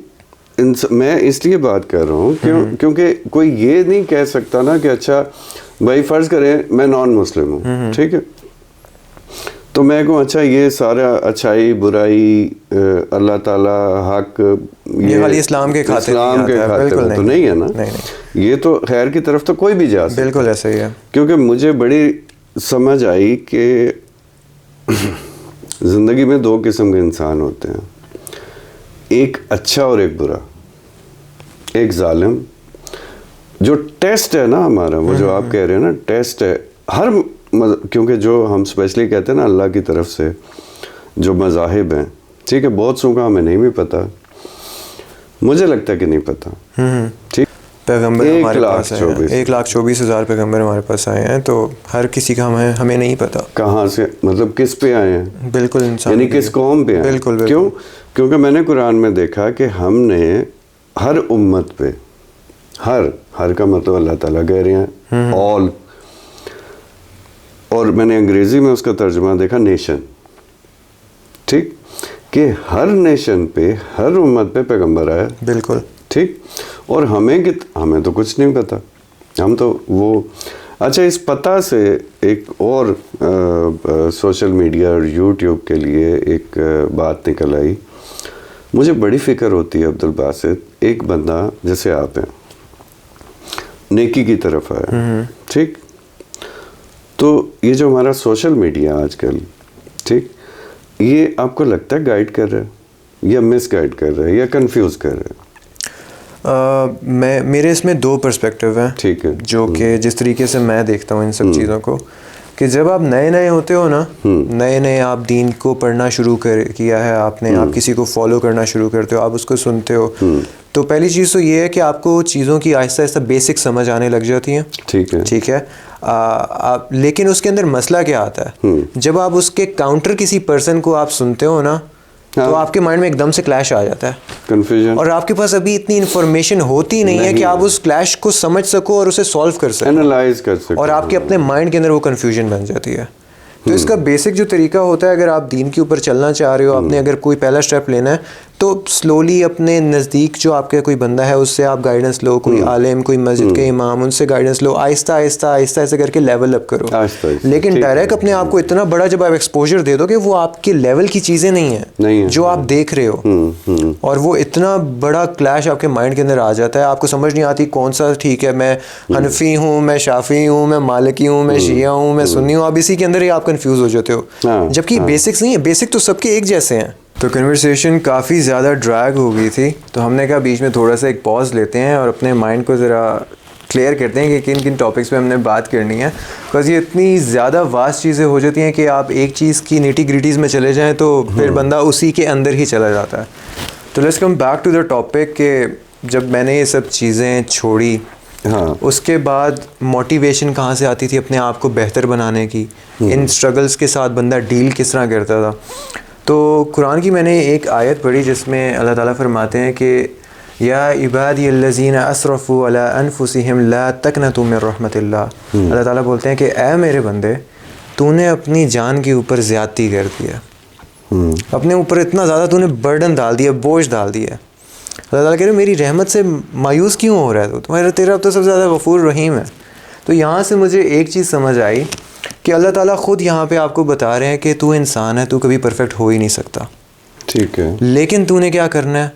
मैं इसलिए बात कर रहा हूँ क्योंकि कोई ये नहीं कह सकता ना कि अच्छा भाई फ़र्ज़ करें मैं नॉन मुस्लिम हूँ, ठीक है, तो मैं कहूँ अच्छा ये सारा अच्छाई बुराई अल्लाह ताला हक ये खाली इस्लाम के खाते तो नहीं है ना? नहीं। ये तो खैर की तरफ तो कोई भी जा सकता। बिल्कुल ऐसा ही है। क्योंकि मुझे बड़ी समझ आई कि ज़िंदगी में दो किस्म के इंसान होते हैं, एक अच्छा और एक बुरा, एक जालिम। जो टेस्ट है ना हमारा, वो जो आप कह रहे हैं ना, टेस्ट है हर, क्योंकि जो हम स्पेशली कहते हैं ना अल्लाह की तरफ से जो मज़ाहिब हैं, ठीक है, बहुत सौ का हमें नहीं भी पता, मुझे लगता है कि नहीं पता, ठीक। पैगंबर हमारे पास आए हैं, 1,24,000 पैगंबर हमारे पास आए हैं, तो हर किसी का हमें नहीं पता कहाँ से, मतलब किस पे आए हैं, बिल्कुल इंसान, यानी किस कौम पे आए। बिल्कुल। क्यों? क्योंकि मैंने कुरान में देखा कि हमने हर उम्मत पे, हर का मतलब अल्लाह ताला कह रहे हैं ऑल, और मैंने अंग्रेजी में उसका तर्जुमा देखा नेशन, ठीक, कि हर नेशन पे हर उम्मत पे पैगंबर आया, बिल्कुल, ठीक। और हमें तो कुछ नहीं पता, हम तो वो, अच्छा इस पता से एक और सोशल मीडिया और यूट्यूब के लिए एक बात निकल आई, मुझे बड़ी फ़िक्र होती है अब्दुल बासित, एक बंदा जैसे आप हैं नेकी की तरफ आया, ठीक, तो ये जो हमारा सोशल मीडिया आजकल, ठीक, ये आपको लगता है गाइड कर रहा है या मिस गाइड कर रहा है या कंफ्यूज कर रहा है? मेरे इसमें दो पर्सपेक्टिव हैं, ठीक है, जो कि जिस तरीके से मैं देखता हूँ इन सब चीज़ों को, कि जब आप नए होते हो ना, नए आप दीन को पढ़ना शुरू किया है आपने, आप किसी को फॉलो करना शुरू करते हो, आप उसको सुनते हो, तो पहली चीज़ तो ये है कि आपको चीज़ों की आहिस्ता आहिस्ता बेसिक समझ आने लग जाती हैं, ठीक है। लेकिन उसके अंदर मसला क्या आता है, जब आप उसके काउंटर किसी पर्सन को आप सुनते हो ना, तो आपके माइंड में एकदम से क्लैश आ जाता है, कंफ्यूजन, और आपके पास अभी इतनी इन्फॉर्मेशन होती नहीं है कि आप उस क्लैश को समझ सको और उसे सॉल्व कर सको, एनालाइज कर सको, और आपके अपने माइंड के अंदर वो कंफ्यूजन बन जाती है। तो इसका बेसिक जो तरीका होता है, अगर आप दीन के ऊपर चलना चाह रहे हो, आपने अगर कोई पहला स्टेप लेना है, तो स्लोली अपने नज़दीक जो आपके कोई बंदा है उससे आप गाइडेंस लो, कोई आलिम, कोई मस्जिद के इमाम, उनसे गाइडेंस लो, आहिस्ता आहिस्ता करके लेवल अप करो। लेकिन डायरेक्ट अपने आप को इतना बड़ा जब आप एक्सपोजर दे दो कि वो आपके लेवल की चीज़ें नहीं है जो आप देख रहे हो, और वो इतना बड़ा क्लैश आपके माइंड के अंदर आ जाता है, आपको समझ नहीं आती कौन सा ठीक है, मैं हनफी हूँ, मैं शाफी हूँ, मैं मालिकी हूँ, मैं शिया हूँ, मैं सुन्नी हूँ, आप इसी के अंदर ही आप कंफ्यूज हो जाते हो, जबकि बेसिक्स नहीं है, बेसिक तो सबके एक जैसे हैं। तो कन्वर्सेशन काफ़ी ज़्यादा ड्रैग हो गई थी, तो हमने कहा बीच में थोड़ा सा एक पॉज लेते हैं और अपने माइंड को ज़रा क्लियर करते हैं कि किन किन टॉपिक्स पे हमने बात करनी है, बिकॉज ये इतनी ज़्यादा वास्ट चीज़ें हो जाती हैं कि आप एक चीज़ की निटी ग्रिटीज़ में चले जाएं तो फिर बंदा उसी के अंदर ही चला जाता है। तो let's come back to the topic कि जब मैंने ये सब चीज़ें छोड़ी, हाँ, उसके बाद मोटिवेशन कहाँ से आती थी अपने आप को बेहतर बनाने की, इन स्ट्रगल्स के साथ बंदा डील किस तरह करता था। तो कुरान की मैंने एक आयत पढ़ी जिसमें अल्लाह ताला फरमाते हैं कि या इबादी अल्लज़ीना असरफ़ू अला अनफुसिहिम ला तक़नतू मिन रहमतिल्लाह। अल्लाह ताला बोलते हैं कि ए मेरे बंदे, तूने अपनी जान के ऊपर ज़्यादती कर दिया, अपने ऊपर इतना ज़्यादा तूने बर्डन डाल दिया, बोझ डाल दिया। अल्लाह ताला कह रहे मेरी रहमत से मायूस क्यों हो रहा है तुम्हारा, तेरा तो सबसे ज़्यादा गफूर रहीम है। तो यहाँ से मुझे एक चीज़ समझ आई कि अल्लाह ताला ख़ुद यहाँ पे आपको बता रहे हैं कि तू इंसान है, तू कभी परफेक्ट हो ही नहीं सकता, ठीक है, लेकिन तूने क्या करना है,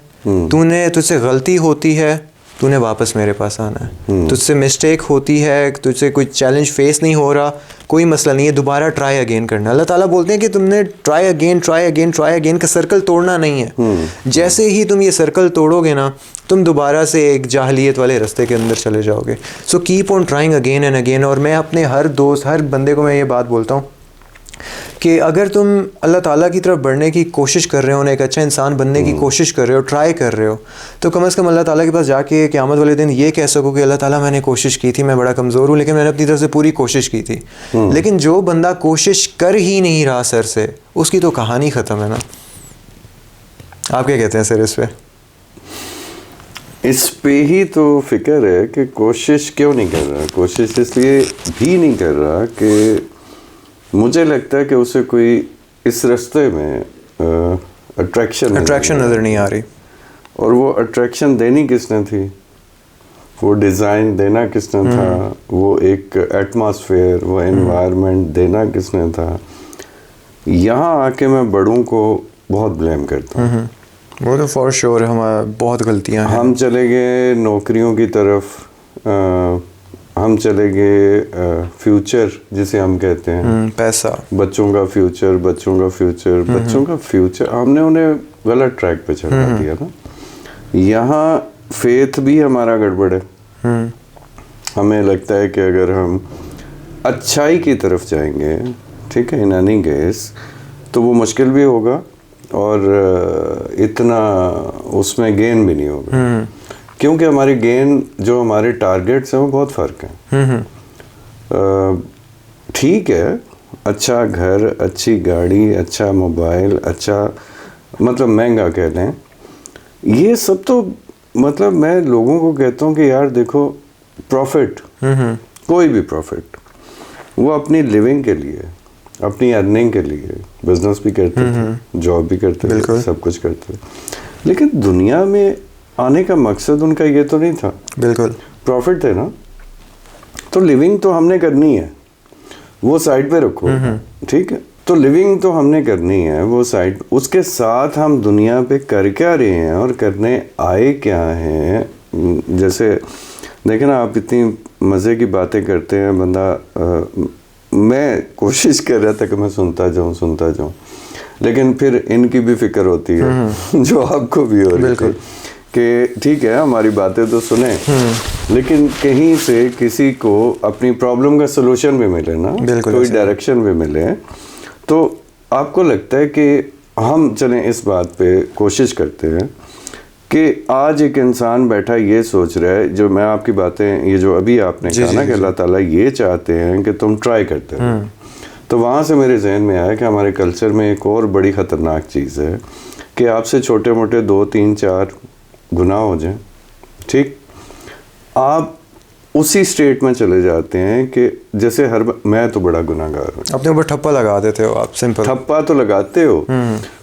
तूने तुझसे गलती होती है, तूने वापस मेरे पास आना है। तुझसे मिस्टेक होती है, तुझसे कोई चैलेंज फेस नहीं हो रहा, कोई मसला नहीं है, दोबारा ट्राई अगेन करना। अल्लाह ताला बोलते हैं कि तुमने ट्राई अगेन का सर्कल तोड़ना नहीं है। जैसे ही तुम ये सर्कल तोड़ोगे ना, तुम दोबारा से एक जाहलियत वाले रास्ते के अंदर चले जाओगे। So keep on trying again and again. और मैं अपने हर दोस्त, हर बंदे को मैं ये बात बोलता हूँ कि अगर तुम अल्लाह ताला की तरफ बढ़ने की कोशिश कर रहे हो, एक अच्छा इंसान बनने की कोशिश कर रहे हो, ट्राई कर रहे हो, तो कम से कम अल्लाह ताला के पास जाके क़यामत वाले दिन ये कह सको कि अल्लाह ताला मैंने कोशिश की थी, मैं बड़ा कमज़ोर हूँ, लेकिन मैंने अपनी तरफ से पूरी कोशिश की थी। लेकिन जो बंदा कोशिश कर ही नहीं रहा सर से, उसकी तो कहानी ख़त्म है ना। आप क्या कहते हैं सर इस पर? इस पे ही तो फिक्र है कि कोशिश क्यों नहीं कर रहा। कोशिश इसलिए भी नहीं कर रहा कि मुझे लगता है कि उसे कोई इस रास्ते में अट्रैक्शन नज़र नहीं आ रही। और वो अट्रैक्शन देनी किसने थी, वो डिज़ाइन देना किसने था, वो एक एटमॉस्फेयर, वो एनवायरनमेंट देना किसने था। यहाँ आके मैं बड़ों को बहुत ब्लेम करता हूँ। वो तो फॉर श्योर हमारा बहुत गलतियाँ हैं। हम चले गए नौकरियों की तरफ, हम चले गए फ्यूचर जिसे हम कहते हैं, पैसा, बच्चों का फ्यूचर हमने उन्हें गलत ट्रैक पे चढ़ा दिया ना। यहाँ फेथ भी हमारा गड़बड़ है। हमें लगता है कि अगर हम अच्छाई की तरफ जाएंगे, ठीक है, इन एनी केस, तो वो मुश्किल भी होगा और इतना उसमें गेन भी नहीं होगा, क्योंकि हमारी गेन, जो हमारे टारगेट्स हैं, वो बहुत फ़र्क हैं। ठीक है, अच्छा घर, अच्छी गाड़ी, अच्छा मोबाइल, अच्छा मतलब महंगा कह लें, ये सब तो मतलब मैं लोगों को कहता हूँ कि यार देखो, प्रॉफिट, कोई भी प्रॉफिट, वो अपनी लिविंग के लिए, अपनी अर्निंग के लिए बिजनेस भी करते थे, जॉब भी करते थे, सब कुछ करते थे, लेकिन दुनिया में आने का मकसद उनका ये तो नहीं था। बिल्कुल, प्रॉफिट है ना, तो लिविंग तो हमने करनी है, वो साइड पे रखो, ठीक है, तो लिविंग तो हमने करनी है, वो साइड, उसके साथ हम दुनिया पे कर क्या रहे हैं और करने आए क्या हैं। जैसे देखें ना, आप इतनी मज़े की बातें करते हैं, बंदा मैं कोशिश कर रहा था कि मैं सुनता जाऊं, लेकिन फिर इनकी भी फिक्र होती है जो आपको भी हो रही थी कि ठीक है, हमारी बातें तो सुने, लेकिन कहीं से किसी को अपनी प्रॉब्लम का सलूशन भी मिले ना, कोई डायरेक्शन भी मिले, तो आपको लगता है कि हम चलें इस बात पे कोशिश करते हैं कि आज एक इंसान बैठा ये सोच रहा है, जो मैं आपकी बातें, ये जो अभी आपने कहा ना कि अल्लाह ताला ये चाहते हैं कि तुम ट्राई करते रहो, तो वहाँ से मेरे जहन में आया कि हमारे कल्चर में एक और बड़ी ख़तरनाक चीज़ है कि आपसे छोटे मोटे 2, 3, 4 गुनाह हो जाए, ठीक, आप उसी स्टेट में चले जाते हैं कि जैसे मैं तो बड़ा गुनाहगार हूँ, अपने ऊपर ठप्पा लगा देते हो आप, सिंपल ठप्पा तो लगाते हो,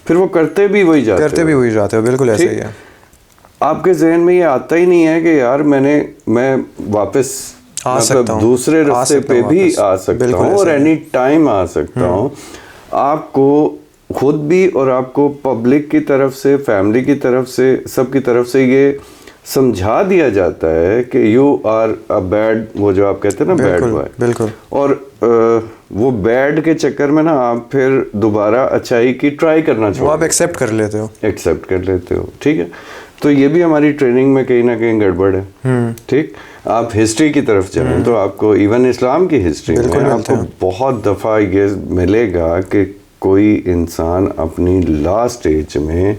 फिर वो करते भी वही जाते हो, बिल्कुल ऐसा ही है। आपके जहन में ये आता ही नहीं है कि यार मैं वापस आ सकता हूँ, दूसरे रास्ते पे भी आ सकता हूँ और एनी टाइम आ सकता हूँ। आपको खुद भी और आपको पब्लिक की तरफ से, फैमिली की तरफ से, सबकी तरफ से ये समझा दिया जाता है कि यू आर अ बैड, वो जो आप कहते हैं ना, बैड बॉय, बिल्कुल, और वो बैड के चक्कर में ना आप फिर दोबारा अच्छाई की ट्राई करना वो आप एक्सेप्ट कर लेते हो, ठीक है। तो ये भी हमारी ट्रेनिंग में कहीं ना कहीं गड़बड़ है। ठीक, आप हिस्ट्री की तरफ जाएं तो आपको इवन इस्लाम की हिस्ट्री में आपको बहुत दफ़ा ये मिलेगा कि कोई इंसान अपनी लास्ट एज में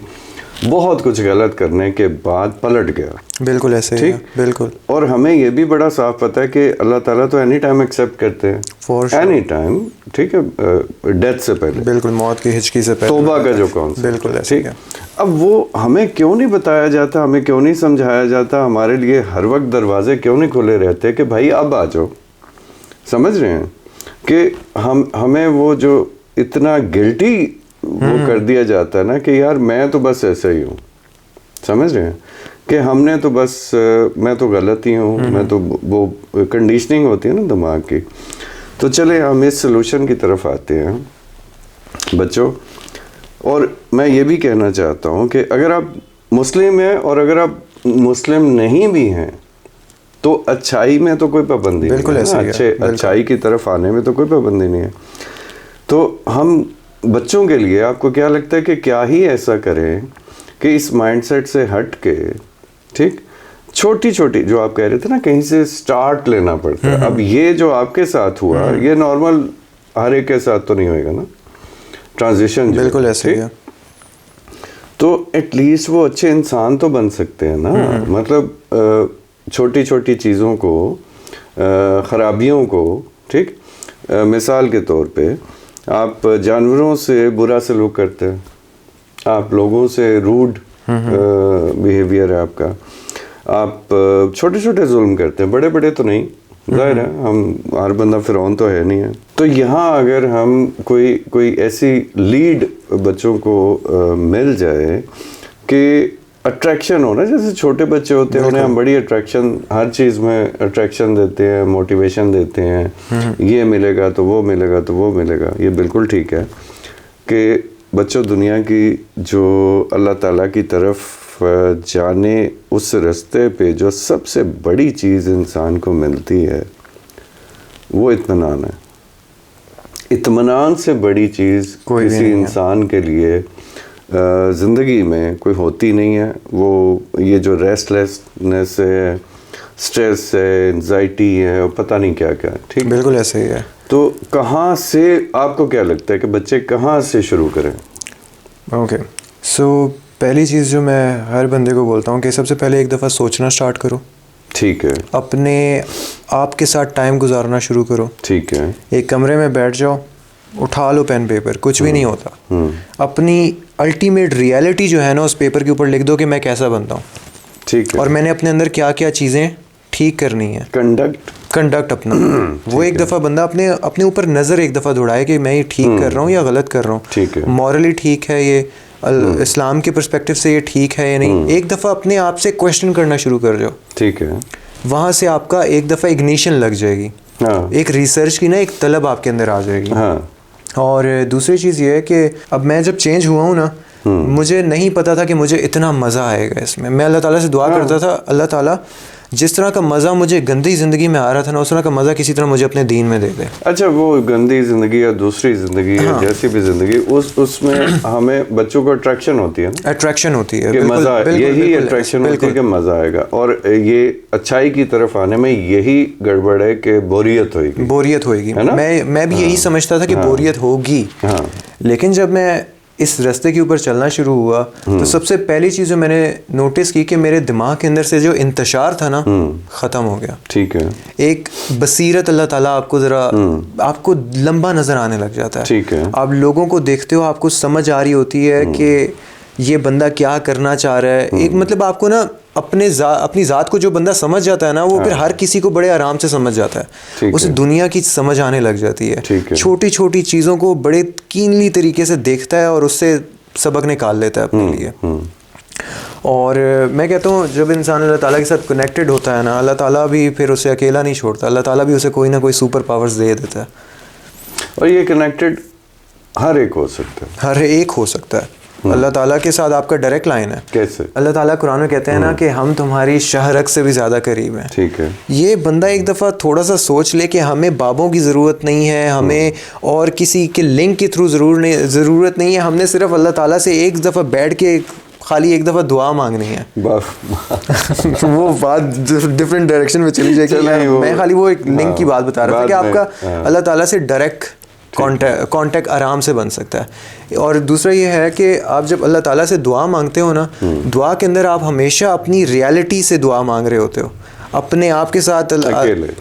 बहुत कुछ गलत करने के बाद पलट गया। बिल्कुल ऐसे ही है, बिल्कुल। और हमें ये भी बड़ा साफ पता है कि अल्लाह ताला तो एनी टाइम एक्सेप्ट करते हैं, एनी टाइम, ठीक है, डेथ से पहले, बिल्कुल, मौत की हिचकी से पहले, तौबा का जो कॉन्सेप्ट, बिल्कुल ऐसे है। अब वो हमें क्यों नहीं बताया जाता, हमें क्यों नहीं समझाया जाता, हमारे लिए हर वक्त दरवाजे क्यों नहीं खुले रहते कि भाई अब आ जाओ। समझ रहे हैं कि हमें वो जो इतना गिल्टी वो कर दिया जाता है ना कि यार मैं तो बस ऐसा ही हूँ। समझ रहे हैं कि हमने तो बस मैं तो गलत ही हूँ, मैं तो, वो कंडीशनिंग होती है ना दिमाग की। तो चले हम इस सोल्यूशन की तरफ आते हैं बच्चों। और मैं ये भी कहना चाहता हूँ कि अगर आप मुस्लिम हैं और अगर आप मुस्लिम नहीं भी हैं तो अच्छाई में तो कोई पाबंदी नहीं है, अच्छाई की तरफ आने में तो कोई पाबंदी नहीं है। तो हम बच्चों के लिए आपको क्या लगता है कि क्या ही ऐसा करें कि इस माइंडसेट से हट के, ठीक, छोटी छोटी जो आप कह रहे थे ना, कहीं से स्टार्ट लेना पड़ता है। अब ये जो आपके साथ हुआ ये नॉर्मल हर एक के साथ तो नहीं होएगा ना, ट्रांजिशन, बिल्कुल ऐसे ही है। तो एटलीस्ट वो अच्छे इंसान तो बन सकते हैं ना। मतलब छोटी छोटी चीज़ों को, ख़राबियों को, ठीक, मिसाल के तौर पे आप जानवरों से बुरा सलूक करते हैं, आप लोगों से रूड बिहेवियर है आपका, आप छोटे छोटे जुल्म करते हैं, बड़े बड़े तो नहीं, जाहिर है हम हर बंदा फिरौन तो है नहीं है। तो यहाँ अगर हम कोई ऐसी लीड बच्चों को मिल जाए कि अट्रैक्शन हो ना, जैसे छोटे बच्चे होते हैं उन्हें हम बड़ी अट्रैक्शन, हर चीज़ में अट्रैक्शन देते हैं, मोटिवेशन देते हैं, ये मिलेगा तो वो मिलेगा तो वो मिलेगा। ये बिल्कुल ठीक है कि बच्चों दुनिया की जो अल्लाह ताला की तरफ जाने उस रास्ते पे जो सबसे बड़ी चीज़ इंसान को मिलती है वो इत्मीनान है। इत्मीनान से बड़ी चीज़ किसी इंसान के लिए ज़िंदगी में कोई होती नहीं है। वो ये जो रेस्टलेसनेस है, स्ट्रेस है, एंजाइटी है, पता नहीं क्या क्या, ठीक, बिल्कुल ऐसे ही है। तो कहाँ से, आपको क्या लगता है कि बच्चे कहाँ से शुरू करें? ओके, सो पहली चीज़ जो मैं हर बंदे को बोलता हूँ कि सबसे पहले एक दफ़ा सोचना स्टार्ट करो। ठीक है। अपने आप के साथ टाइम गुजारना शुरू करो। ठीक है। एक कमरे में बैठ जाओ, उठा लो पेन पेपर, कुछ भी नहीं होता। अपनी अल्टीमेट रियलिटी जो है ना उस पेपर के ऊपर लिख दो कि मैं कैसा बनता हूँ। ठीक है। और मैंने अपने अंदर क्या क्या चीज़ें ठीक करनी है, कंडक्ट अपना वो एक दफ़ा बंदा अपने ऊपर नज़र एक दफ़ा दौड़ाए कि मैं ये ठीक कर रहा हूँ या गलत कर रहा हूँ, ठीक है, मॉरली ठीक है ये, इस्लाम के पर्सपेक्टिव से ये ठीक है या नहीं। एक दफ़ा अपने आप से क्वेश्चन करना शुरू कर जाओ। ठीक है। वहाँ से आपका एक दफ़ा इग्निशन लग जाएगी। हाँ। एक रिसर्च की ना एक तलब आपके अंदर आ जाएगी। हाँ। और दूसरी चीज़ ये है कि अब मैं जब चेंज हुआ हूँ ना, मुझे नहीं पता था कि मुझे इतना मज़ा आएगा इसमें। मैं अल्लाह ताला से दुआ करता था, अल्लाह ताला जिस तरह का मज़ा मुझे गंदी ज़िंदगी में आ रहा था ना, उस तरह का मज़ा किसी तरह मुझे अपने दीन में दे दे। अच्छा, वो गंदी ज़िंदगी या दूसरी ज़िंदगी या जैसी भी ज़िंदगी, उसमें हमें बच्चों को अट्रैक्शन होती है ना, अट्रैक्शन होती है कि मज़ा, यही अट्रैक्शन होती है कि मज़ा आएगा। और ये अच्छाई की तरफ आने में यही गड़बड़ है कि बोरियत होगी, मैं भी यही समझता था कि बोरियत होगी। लेकिन जब मैं इस रास्ते के ऊपर चलना शुरू हुआ तो सबसे पहली चीज़ जो मैंने नोटिस की कि मेरे दिमाग के अंदर से जो इंतशार था ना ख़त्म हो गया। ठीक है। एक बसीरत अल्लाह ताला आपको ज़रा आपको लंबा नज़र आने लग जाता है। ठीक है। आप लोगों को देखते हो, आपको समझ आ रही होती है कि ये बंदा क्या करना चाह रहा है। एक मतलब आपको ना अपनी ज़ात को जो बंदा समझ जाता है ना, वो फिर हर किसी को बड़े आराम से समझ जाता है। उसे दुनिया की समझ आने लग जाती है। छोटी छोटी चीज़ों को बड़े कीनली तरीके से देखता है और उससे सबक निकाल लेता है अपने लिए। और मैं कहता हूँ जब इंसान अल्लाह ताला के साथ कनेक्टेड होता है ना, अल्लाह ताला भी फिर उसे अकेला नहीं छोड़ता, अल्लाह ताला भी उसे कोई ना कोई सुपर पावर्स दे देता है। और ये कनेक्टेड हर एक हो सकता है, हर एक हो सकता है। अल्लाह ताला के साथ आपका डायरेक्ट लाइन है। कैसे? अल्लाह ताला कुरान में कहते हैं ना कि हम तुम्हारी शहरक से भी ज़्यादा करीब हैं। ठीक है। ये बंदा एक दफ़ा थोड़ा सा सोच ले कि हमें बाबों की ज़रूरत नहीं है, हमें और किसी के लिंक के थ्रू ज़रूरत नहीं है। हमने सिर्फ अल्लाह ताला से एक दफ़ा बैठ के खाली एक दफ़ा दुआ मांगनी है वो बात डिफरेंट डायरेक्शन में चली जाएगी। मैं खाली वो एक लिंक की बात बता रहा था कि आपका अल्लाह ताला से डायरेक्ट कांटेक्ट आराम से बन सकता है। और दूसरा ये है कि आप जब अल्लाह ताला से दुआ मांगते हो ना, दुआ के अंदर आप हमेशा अपनी रियलिटी से दुआ मांग रहे होते हो, अपने आप के साथ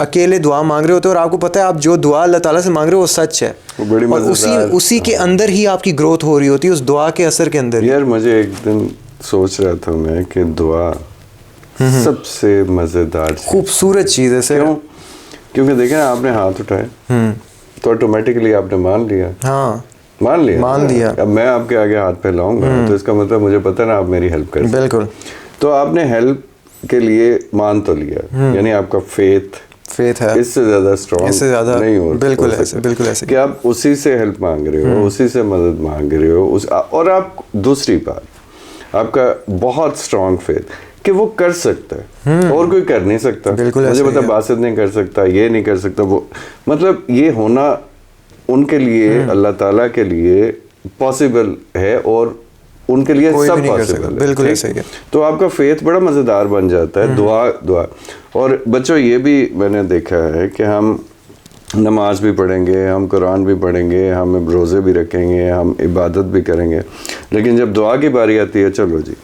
अकेले दुआ मांग रहे होते हो, और आपको पता है आप जो दुआ अल्लाह ताला से मांग रहे हो वो सच है, और उसी के अंदर ही आपकी ग्रोथ हो रही होती है, उस दुआ के असर के अंदर। यार मुझे एक दिन सोच रहा था मैं कि दुआ सबसे मज़ेदार खूबसूरत चीज़ है सर। क्योंकि देखें ना, आपने हाथ उठाए तो ऑटोमेटिकली आपने मान लिया। हाँ, मान लिया। अब मैं आपके आगे हाथ फैलाऊंगा तो इसका मतलब मुझे पता है ना आप मेरी हेल्प करें। बिल्कुल। तो आपने हेल्प के लिए मान तो लिया, यानी आपका फेथ है, इससे ज़्यादा स्ट्रॉन्ग नहीं हो। बिल्कुल ऐसे कि आप उसी से हेल्प मांग रहे हो, उसी से मदद मांग रहे हो, और आप दूसरी बात आपका बहुत स्ट्रॉन्ग फेथ कि वो कर सकता है और कोई कर नहीं सकता। मुझे पता बासित नहीं कर सकता, ये नहीं कर सकता, वो मतलब ये होना उनके लिए अल्लाह ताला के लिए पॉसिबल है और उनके लिए सब पॉसिबल है। बिल्कुल ऐसे ही है। तो आपका फेथ बड़ा मज़ेदार बन जाता है। दुआ। और बच्चों ये भी मैंने देखा है कि हम नमाज भी पढ़ेंगे, हम कुरान भी पढ़ेंगे, हम रोज़े भी रखेंगे, हम इबादत भी करेंगे, लेकिन जब दुआ की बारी आती है चलो जी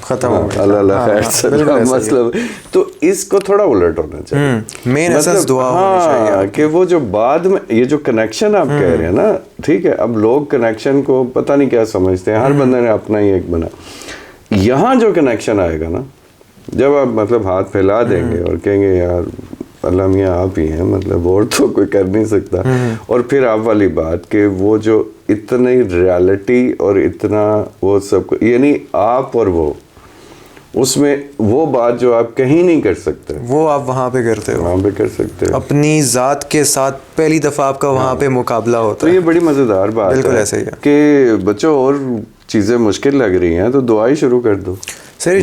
खत्म हो गया, अल्लाह खैर से मतलब। तो इसको थोड़ा उलट होना चाहिए। मेन एसेंस दुआ होनी चाहिए कि वो जो बाद में ये जो कनेक्शन आप कह रहे हैं ना, ठीक है, अब लोग कनेक्शन को पता नहीं क्या समझते हैं, हर बंदे ने अपना ही एक बना। यहाँ जो कनेक्शन आएगा ना, जब आप मतलब हाथ फैला देंगे और कहेंगे यार अल्लाह मियाँ आप ही हैं, मतलब और तो कोई कर नहीं सकता, और फिर आप वाली बात कि वो जो इतनी रियलिटी और इतना वो सब, यानी आप और वो, उसमें वो बात जो आप कहीं नहीं कर सकते वो आप वहाँ पे करते हो, वहाँ पे कर सकते हो। अपनी ज़ात के साथ पहली दफ़ा आपका वहाँ पे मुकाबला होता है। तो ये बड़ी मज़ेदार बात है। बिल्कुल ऐसे ही है कि बच्चों और चीज़ें मुश्किल लग रही हैं तो दुआ ही शुरू कर दो। सर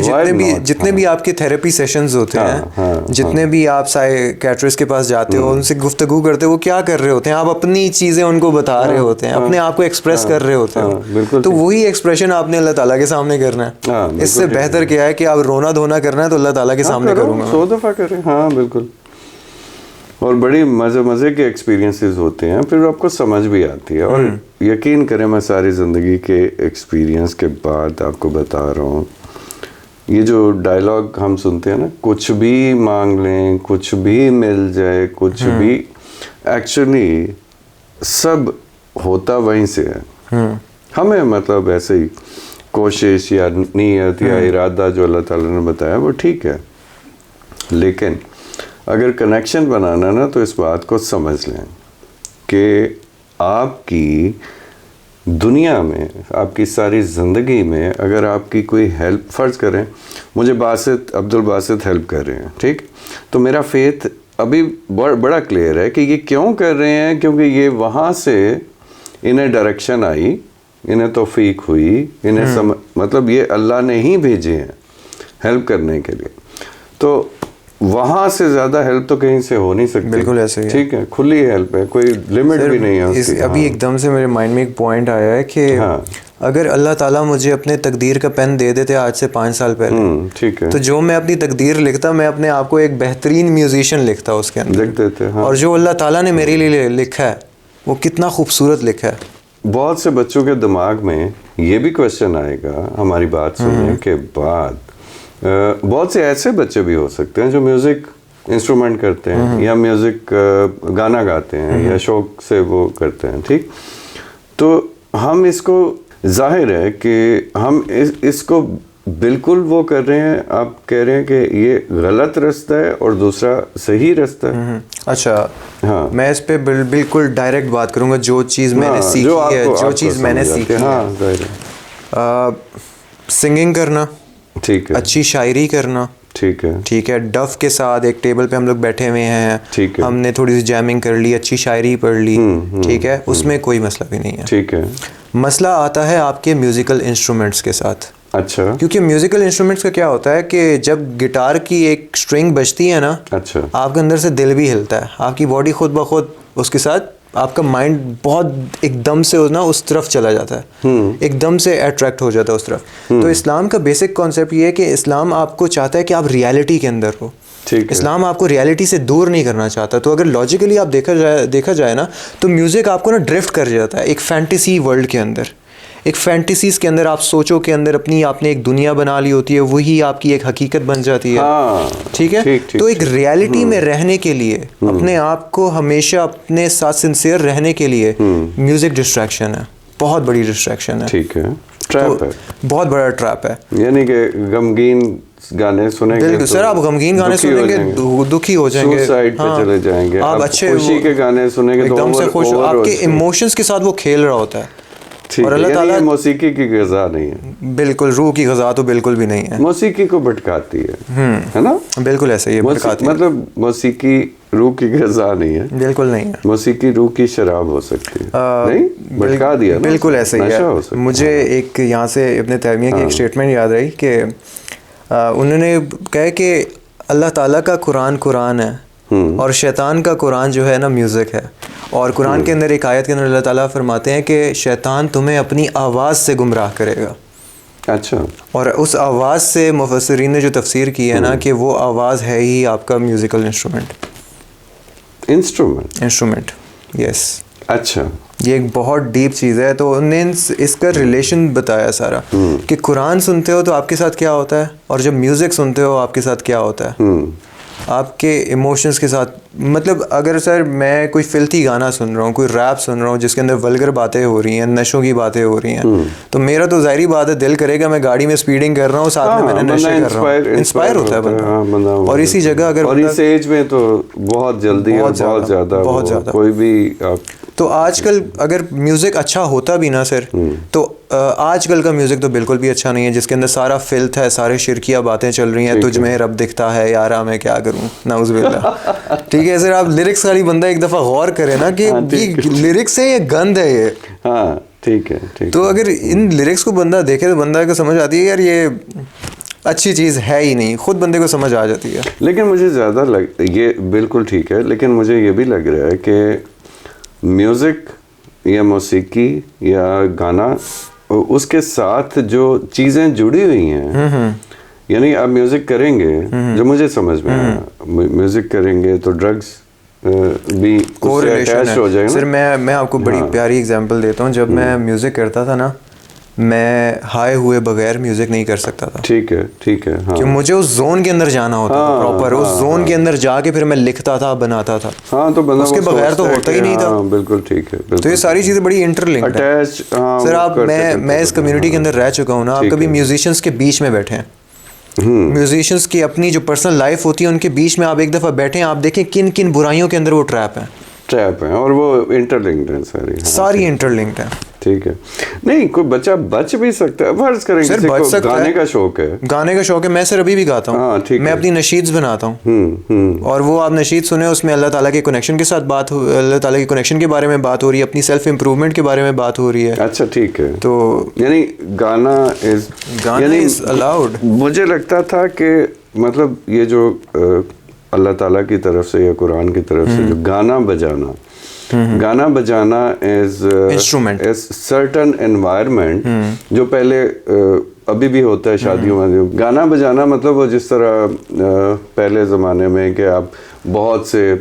जितने भी आपके थेरेपी सेशंस होते हैं, जितने भी आप साइकियाट्रिस्ट के पास जाते हो, उनसे गुफ्तगू करते हो, वो क्या कर रहे होते हैं? आप अपनी चीज़ें उनको बता रहे होते हैं, अपने आप को एक्सप्रेस कर रहे होते हो। तो वही एक्सप्रेशन आपने अल्लाह ताला के सामने करना है। इससे बेहतर क्या है कि आप रोना धोना करना है तो अल्लाह ताला के सामने करूँगा, 100 दफ़ा करें। हाँ बिल्कुल। और बड़ी मज़े के एक्सपीरियंसेस होते हैं, फिर आपको समझ भी आती है। और यकीन करें मैं सारी ज़िंदगी के एक्सपीरियंस के बाद आपको बता रहा हूँ, ये जो डायलॉग हम सुनते हैं ना, कुछ भी मांग लें, कुछ भी मिल जाए, कुछ भी, एक्चुअली सब होता वहीं से है। हमें मतलब ऐसे ही कोशिश या नीयत या इरादा जो अल्लाह ताला ने बताया वो ठीक है, लेकिन अगर कनेक्शन बनाना ना तो इस बात को समझ लें कि आपकी दुनिया में, आपकी सारी ज़िंदगी में अगर आपकी कोई हेल्प, फ़र्ज़ करें मुझे अब्दुल बासित हेल्प कर रहे हैं, ठीक, तो मेरा फेथ अभी बड़ा क्लियर है कि ये क्यों कर रहे हैं, क्योंकि ये वहाँ से इन्हें डायरेक्शन आई, इन्हें तौफीक हुई, इन्हें मतलब ये अल्लाह ने ही भेजे हैं हेल्प करने के लिए। तो वहाँ से ज़्यादा हेल्प तो कहीं से हो नहीं सकती। बिल्कुल ऐसे ही, ठीक है, खुली हेल्प है, कोई लिमिट भी नहीं है उसकी। अभी एकदम से मेरे माइंड में एक पॉइंट आया है कि अगर अल्लाह ताला मुझे अपने तकदीर का पेन दे देते आज से 5 साल पहले, ठीक है, तो जो मैं अपनी तकदीर लिखता, मैं अपने आप को एक बेहतरीन म्यूजिशियन लिखता उसके अंदर, लिख देते। और जो अल्लाह ताला ने मेरे लिए लिखा है वो कितना खूबसूरत लिखा है। बहुत से बच्चों के दिमाग में ये भी क्वेश्चन आएगा हमारी बात सुनने के बाद, बहुत से ऐसे बच्चे भी हो सकते हैं जो म्यूज़िक इंस्ट्रूमेंट करते हैं या म्यूज़िक गाना गाते हैं या शौक से वो करते हैं, ठीक, तो हम इसको, जाहिर है कि हम इसको बिल्कुल वो कर रहे हैं, आप कह रहे हैं कि ये गलत रास्ता है और दूसरा सही रास्ता है। अच्छा, हाँ, मैं इस पे बिल्कुल डायरेक्ट बात करूंगा, जो चीज़ मैंने सीखी है, जो चीज़ मैंने सीखी है। हाँ, जाहिर है। सिंगिंग करना, ठीक है, अच्छी शायरी करना, ठीक है, ठीक है, डफ के साथ एक टेबल पे हम लोग बैठे हुए हैं, ठीक है, हमने थोड़ी सी जैमिंग कर ली, अच्छी शायरी पढ़ ली, ठीक है, उसमें कोई मसला भी नहीं है, ठीक है। मसला आता है आपके म्यूजिकल इंस्ट्रूमेंट्स के साथ। अच्छा, क्योंकि म्यूजिकल इंस्ट्रूमेंट्स का क्या होता है कि जब गिटार की एक स्ट्रिंग बजती है ना, अच्छा, आपके अंदर से दिल भी हिलता है, आपकी बॉडी खुद ब खुद उसके साथ आपका माइंड बहुत एकदम से ना उस तरफ चला जाता है, एकदम से अट्रैक्ट हो जाता है उस तरफ। तो इस्लाम का बेसिक कॉन्सेप्ट ये है कि इस्लाम आपको चाहता है कि आप रियलिटी के अंदर हो। इस्लाम आपको रियलिटी से दूर नहीं करना चाहता। तो अगर लॉजिकली आप देखा जाए ना, तो म्यूज़िक आपको ना ड्रिफ्ट कर जाता है एक फैंटेसी वर्ल्ड के अंदर, एक फैंटेसीज के अंदर, आप सोचो के अंदर अपनी आपने एक दुनिया बना ली होती है, वही आपकी एक हकीकत बन जाती है। ठीक है, तो एक रियलिटी में रहने के लिए, अपने आप को हमेशा अपने साथ सिंसियर रहने के लिए म्यूजिक डिस्ट्रैक्शन है, बहुत बड़ी डिस्ट्रैक्शन है। ठीक है, ट्रैप है, बहुत बड़ा ट्रैप है। यानी कि गमगीन गाने सुनेंगे बिल्कुल सर, आप गमगीन गाने सुनेंगे दुखी हो जाएंगे, सुसाइड पे चले जाएंगे। आप अच्छे खुशी के गाने सुनेंगे तो एकदम से खुश, आपके इमोशंस के साथ वो खेल रहा होता है। और अल्लाह ताला, मौसीकी की ग़िज़ा नहीं है, बिल्कुल रूह की ग़िज़ा तो बिल्कुल भी नहीं है, मौसीकी को भटकाती है ना, बिल्कुल ऐसे ही भटकाती है। मतलब मौसीकी रूह की ग़िज़ा नहीं है, बिल्कुल नहीं है। मौसीकी रूह की शराब हो सकती है, नहीं भटका दिया, बिल्कुल ऐसे ही है। मुझे एक यहाँ से इब्न तैमिया की एक स्टेटमेंट याद रही कि उन्होंने कहा कि अल्लाह ताला का कुरान है और शैतान का कुरान जो है ना म्यूज़िक है। और कुरान के अंदर एक आयत के अंदर अल्लाह ताला फरमाते हैं कि शैतान तुम्हें अपनी आवाज़ से गुमराह करेगा। अच्छा। और उस आवाज़ से मुफस्सिरीन ने जो तफसीर की है ना, कि वो आवाज़ है ही आपका म्यूज़िकल इंस्ट्रूमेंट। यस। अच्छा, ये एक बहुत डीप चीज़ है। तो उन्होंने इसका रिलेशन बताया सारा कि कुरान सुनते हो तो आपके साथ क्या होता है, और जब म्यूज़िक सुनते हो आपके साथ क्या होता है, आपके इमोशंस के साथ। मतलब अगर सर मैं कोई फिल्थी गाना सुन रहा हूँ, कोई रैप सुन रहा हूँ जिसके अंदर वल्गर बातें हो रही हैं, नशों की बातें हो रही हैं, तो मेरा तो ज़ाहिरी बात है दिल करेगा मैं गाड़ी में स्पीडिंग कर रहा हूँ, साथ में मैंने नशे कर रहा हूँ, इंस्पायर होता है बंदा। और इसी जगह अगर, और इस एज में तो बहुत जल्दी, बहुत ज़्यादा कोई भी तो आजकल अगर म्यूज़िक अच्छा होता भी ना सर, तो आजकल का म्यूज़िक तो बिल्कुल भी अच्छा नहीं है, जिसके अंदर सारा फिल्थ है, सारे शिरकिया बातें चल रही हैं, तुझ में रब दिखता है यारा मैं क्या करूं, नाउज़ुबिल्लाह। ठीक है सर, आप लिरिक्स वाली बंदा एक दफ़ा गौर करें ना कि ये लिरिक्स है, ये गंद है ये। हाँ ठीक है। तो अगर इन लिरिक्स को बंदा देखे तो बंदा को समझ आती है यार ये अच्छी चीज़ है ही नहीं, खुद बंदे को समझ आ जाती है। लेकिन मुझे ज़्यादा ये बिल्कुल ठीक है, लेकिन मुझे ये भी लग रहा है कि म्यूज़िक या मौसीकी या गाना, उसके साथ जो चीज़ें जुड़ी हुई हैं, यानी आप म्यूज़िक करेंगे, जो मुझे समझ में आया, म्यूज़िक करेंगे तो ड्रग्स भी अटैच हो जाएगा। सर मैं आपको बड़ी प्यारी एग्जांपल देता हूँ। जब मैं म्यूज़िक करता था ना, मैं हाई हुए बगैर म्यूजिक नहीं कर सकता था। ठीक है। हाँ। कि मुझे उस जोन के अंदर जाना होता था प्रॉपर, उस जोन के अंदर जाके फिर मैं लिखता था, बनाता था। हाँ, तो बंदा उसके बगैर तो होता ही नहीं था। बिल्कुल ठीक है। तो ये सारी चीज़ें बड़ी इंटरलिंक्ड हैं सर। आप मैं इस कम्युनिटी के अंदर रह चुका हूँ ना, आप कभी म्यूजिशियंस के बीच में बैठे हैं, म्यूजिशियंस की अपनी जो पर्सनल लाइफ होती है उनके बीच में आप एक दफ़ा बैठे, आप देखें किन किन बुराइयों के अंदर वो ट्रैप है, और वो इंटरलिंक्ड है सारी इंटरलिंक्ड है। ठीक है। नहीं, कोई बच्चा बच भी सकता है, फर्ज करेंगे सर बच सकता है। गाने का शौक है, मैं सर अभी भी गाता हूँ। मैं अपनी नशीद्स बनाता हूँ, और वो आप नशीद सुने, उसमें अल्लाह ताला के कनेक्शन के साथ बात, अल्लाह ताला के कनेक्शन के बारे में बात हो रही है, अपनी सेल्फ इम्प्रूवमेंट के बारे में बात हो रही है। अच्छा ठीक है। तो यानी गाना इज अलाउड। मुझे लगता था कि मतलब ये जो अल्लाह ताला की तरफ से या कुरान की तरफ से जो गाना बजाना as instrument, as certain environment, जो पहले अभी भी होता है शादियों में, गाना बजाना मतलब वो जिस तरह पहले ज़माने में कि आप बहुत से